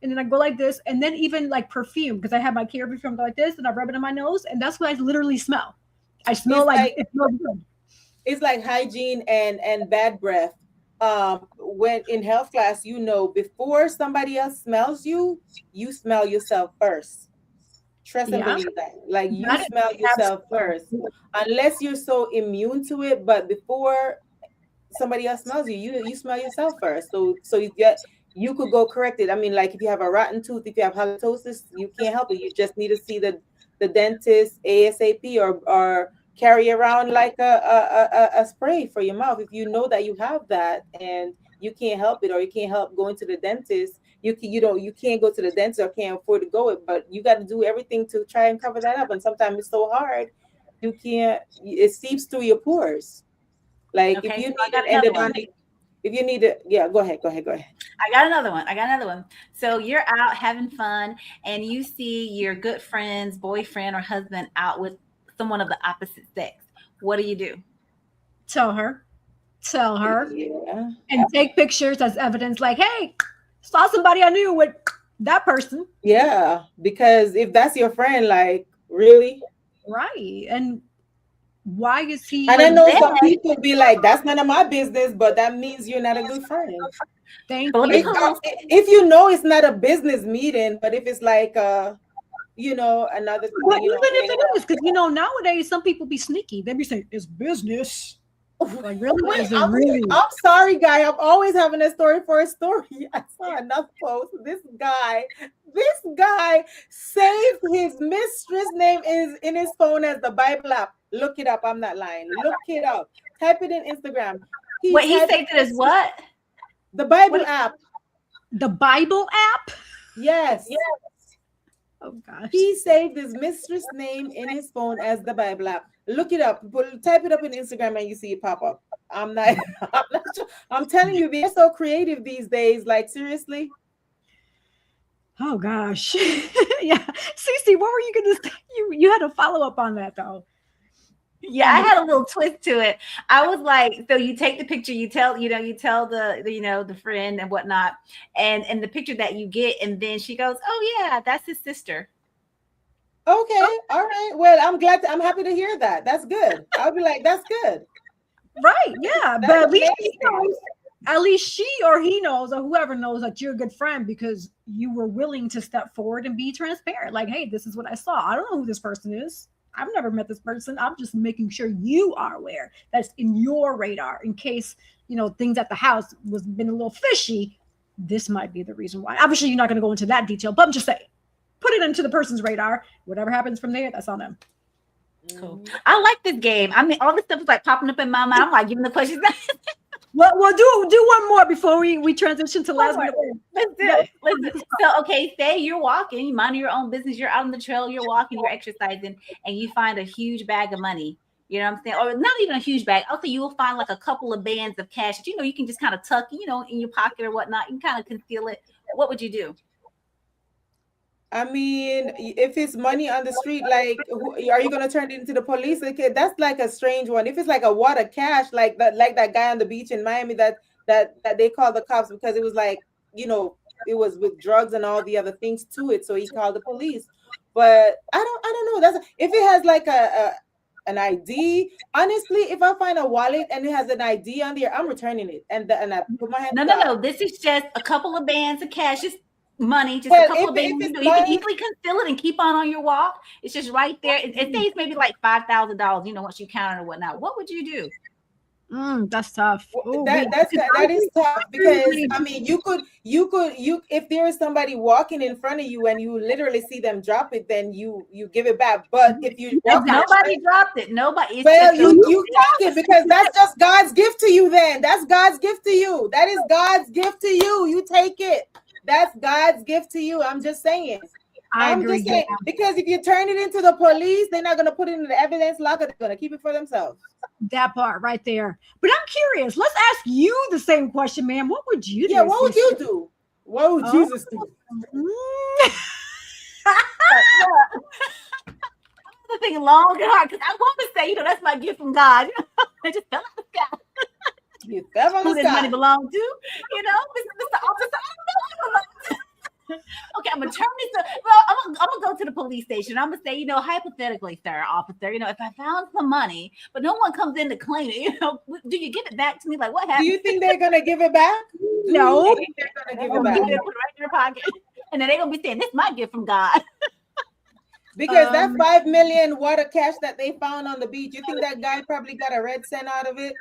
and then I go like this, and then even like perfume, because I have my care perfume go like this and I rub it on my nose, and that's what I literally smell. I smell it smells good. It's like hygiene and bad breath. When in health class, before somebody else smells you, you smell yourself first. Trust and believe that. You smell yourself first, unless you're so immune to it. But before somebody else smells you, you smell yourself first. So you could go correct it. I mean, if you have a rotten tooth, if you have halitosis, you can't help it. You just need to see the dentist ASAP, or carry around a spray for your mouth if you know that you have that and you can't help it, or you can't help going to the dentist. You can't go to the dentist or can't afford to go it, but you got to do everything to try and cover that up. And sometimes it's so hard, you can't. It seeps through your pores. If you need endodontic. If you need it, go ahead. I got another one. So you're out having fun and you see your good friend's boyfriend or husband out with someone of the opposite sex. What do? Tell her. Yeah. And take pictures as evidence, like, hey, saw somebody I knew with that person. Yeah, because if that's your friend, really? Right. And why is he? And I know some people be like, that's none of my business, but that means you're not a good friend. Thank you. If it's not a business meeting, but if it's another thing. But even if it is, because nowadays some people be sneaky. They be saying it's business. Really? I'm sorry, guy. I'm always having a story for a story. I saw another post. This guy saved his mistress' name in his phone as the Bible app. Look it up. I'm not lying. Look it up. Type it in Instagram. He saved it as what? The Bible app. The Bible app? Yes. Oh gosh. He saved his mistress' name in his phone as the Bible app. Look it up. Type it up in Instagram and you see it pop up. I'm not sure. I'm telling you, they're so creative these days. Seriously. Oh gosh. Yeah. Cece, what were you gonna say? You had a follow-up on that though. Yeah, I had a little twist to it. I was like, so you take the picture, you tell the friend and whatnot, and the picture that you get, and then she goes, oh yeah, that's his sister. Okay, all right. Well, I'm happy to hear that. That's good. I'll be like, that's good. Right, yeah. That's But at least amazing. he knows, at least she or he knows, or whoever knows that you're a good friend because you were willing to step forward and be transparent. Like, hey, this is what I saw. I don't know who this person is. I've never met this person. I'm just making sure you are aware that's in your radar in case, things at the house was been a little fishy. This might be the reason why. Obviously, you're not going to go into that detail, but I'm just saying, put it into the person's radar. Whatever happens from there, that's on them. Cool. I like this game. I mean, all this stuff is like popping up in my mind. I'm like giving the questions. Well, we'll do one more before we transition to last minute. Let's do it. So, okay, say you're walking, you mind your own business. You're out on the trail, you're walking, you're exercising, and you find a huge bag of money. You know what I'm saying? Or not even a huge bag. Also, you will find like a couple of bands of cash that you can just kind of tuck, in your pocket or whatnot. You can kind of conceal it. What would you do? I mean, if it's money on the street, like, are you gonna turn it into the police? Okay, that's like a strange one. If it's like a wad of cash, like that guy on the beach in Miami that they called the cops because it was like, it was with drugs and all the other things to it, so he called the police. But I don't know. That's if it has like an ID. Honestly, if I find a wallet and it has an ID on there, I'm returning it and I put my hand. No. This is just a couple of bands of cash. Just money, just a couple of bands. You can easily conceal it and keep on your walk. It's just right there. It stays maybe like $5,000. Once you count it or whatnot. What would you do? That's tough. That is tough because I mean, you could if there is somebody walking in front of you and you literally see them drop it, then you give it back. But if you nobody dropped it, nobody. Well, you take it because that's just God's gift to you. Then that's God's gift to you. That is God's gift to you. You take it. That's God's gift to you. I'm just saying. I'm just saying because if you turn it into the police, they're not going to put it in the evidence locker. They're going to keep it for themselves. That part right there. But I'm curious. Let's ask you the same question, ma'am. What would you do? Yeah, what would you do? What would Jesus do? I'm thinking long and hard because I want to say, that's my gift from God. I just fell out of the sky. You fell out of the sky. Who does money belong to? Mr. Officer. Okay, I'm gonna turn this. I'm gonna go to the police station. I'm gonna say, hypothetically, sir, officer, if I found some money, but no one comes in to claim it, do you give it back to me? Like, what happened? Do you think they're gonna give it back? No, they're gonna give it back. Put it right in your pocket, and then they're gonna be saying, "This is my gift from God." Because that $5 million water cash that they found on the beach, you think that guy probably got a red cent out of it?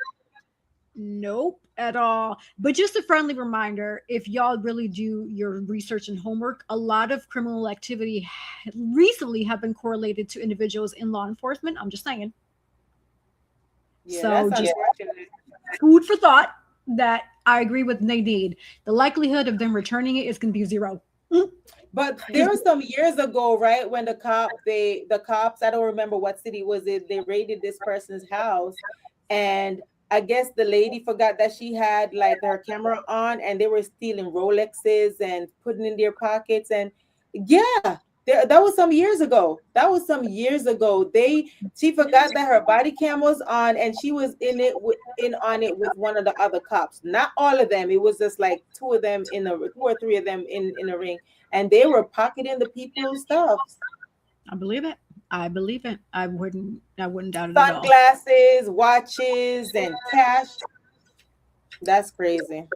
Nope, at all. But just a friendly reminder, if y'all really do your research and homework, a lot of criminal activity recently have been correlated to individuals in law enforcement. I'm just saying. Yeah, so just food for thought that I agree with Nadine. The likelihood of them returning it is going to be 0. But there was some years ago, right, when the cops, I don't remember what city was it, they raided this person's house, and I guess the lady forgot that she had like her camera on, and they were stealing Rolexes and putting in their pockets. And yeah, that was some years ago. She forgot that her body cam was on, and she was on it with one of the other cops. Not all of them. It was just like 2 or 3 of them in a ring, and they were pocketing the people's stuff. I believe it. I wouldn't doubt it at all. Sunglasses, watches, and cash. That's crazy.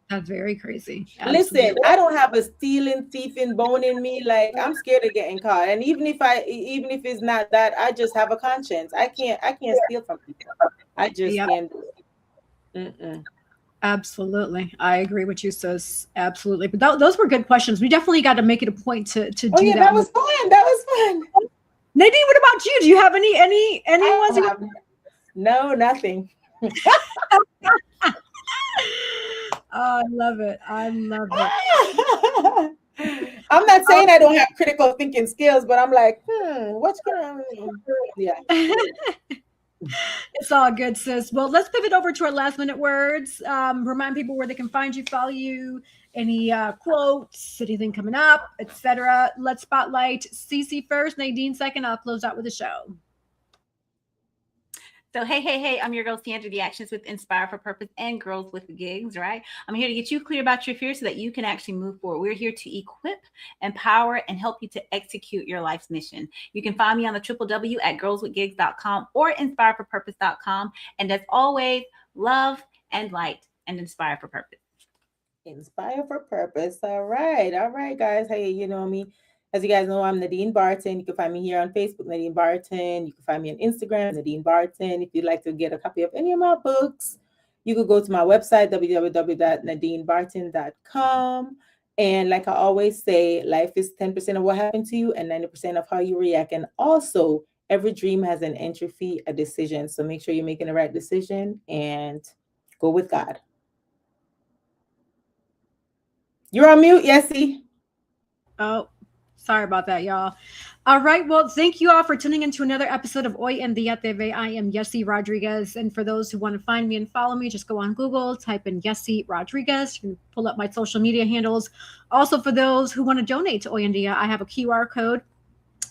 That's very crazy. Listen, Absolutely. I don't have a stealing, thieving bone in me. Like, I'm scared of getting caught. And even if it's not that, I just have a conscience. I can't steal from people. I just can't do it. Mm-mm. Absolutely. I agree with you, sis. Absolutely. But those were good questions. We definitely got to make it a point to do that. That was fun. Nadine, what about you? Do you have any ones? No, nothing. I love it. I'm not saying I don't have critical thinking skills, but I'm like, what's going on? Yeah. It's all good, sis. Well, let's pivot over to our last minute words. Remind people where they can find you, follow you, any quotes, anything coming up, etc. Let's spotlight Cece first, Nadine second. I'll close out with the show. So, hey, I'm your girl, Sandra, the Actions with Inspire for Purpose and Girls with Gigs, right? I'm here to get you clear about your fears so that you can actually move forward. We're here to equip, empower, and help you to execute your life's mission. You can find me on the www at girlswithgigs.com or inspireforpurpose.com. And as always, love and light and inspire for purpose. Inspire for purpose. All right, guys. Hey, you know me. As you guys know, I'm Nadine Barton. You can find me here on Facebook, Nadine Barton. You can find me on Instagram, Nadine Barton. If you'd like to get a copy of any of my books, you could go to my website, www.nadinebarton.com. And like I always say, life is 10% of what happened to you and 90% of how you react. And also, every dream has an entry fee, a decision. So make sure you're making the right decision and go with God. You're on mute, Yessie. Oh, sorry about that, y'all. All right. Well, thank you all for tuning into another episode of Hoy En Día TV. I am Yessie Rodriguez. And for those who want to find me and follow me, just go on Google, type in Yessie Rodriguez. You can pull up my social media handles. Also, for those who want to donate to Hoy En Día, I have a QR code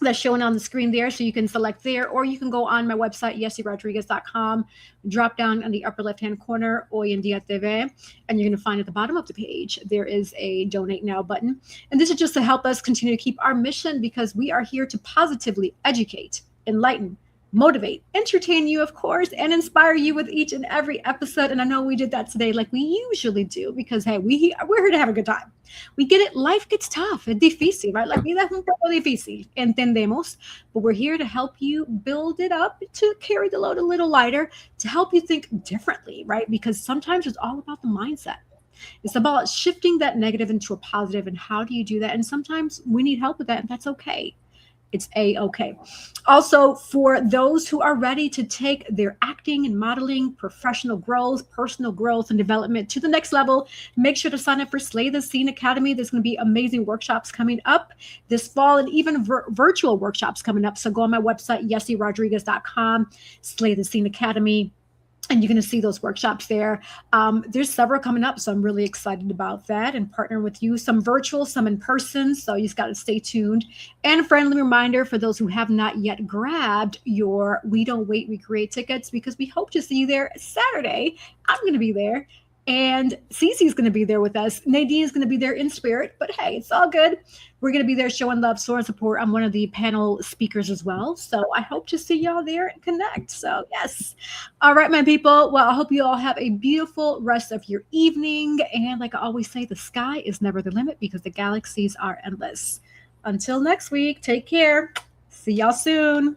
that's showing on the screen there. So you can select there, or you can go on my website, yessierodriguez.com, drop down on the upper left-hand corner, Hoy En Día TV, and you're going to find at the bottom of the page, there is a donate now button. And this is just to help us continue to keep our mission, because we are here to positively educate, enlighten, motivate, entertain you, of course, and inspire you with each and every episode. And I know we did that today like we usually do, because hey, we're here to have a good time. We get it. Life gets tough. Es difícil, right? La vida es un poco difícil. Entendemos. But we're here to help you build it up, to carry the load a little lighter, to help you think differently, right? Because sometimes it's all about the mindset. It's about shifting that negative into a positive. And how do you do that? And sometimes we need help with that, and that's okay. It's A-okay. Also, for those who are ready to take their acting and modeling, professional growth, personal growth, and development to the next level, make sure to sign up for Slay the Scene Academy. There's going to be amazing workshops coming up this fall, and even virtual workshops coming up. So go on my website, yessierodriguez.com, Slay the Scene Academy, and you're going to see those workshops there. There's several coming up, so I'm really excited about that and partnering with you. Some virtual, some in person, so you just got to stay tuned. And a friendly reminder for those who have not yet grabbed your We Don't Wait, We Create tickets, because we hope to see you there Saturday. I'm going to be there. And Cece's going to be there with us. Nadine is going to be there in spirit, but hey, it's all good. We're going to be there showing love, showing support. I'm one of the panel speakers as well. So I hope to see y'all there and connect. So yes. All right, my people. Well, I hope you all have a beautiful rest of your evening. And like I always say, the sky is never the limit, because the galaxies are endless. Until next week, take care. See y'all soon.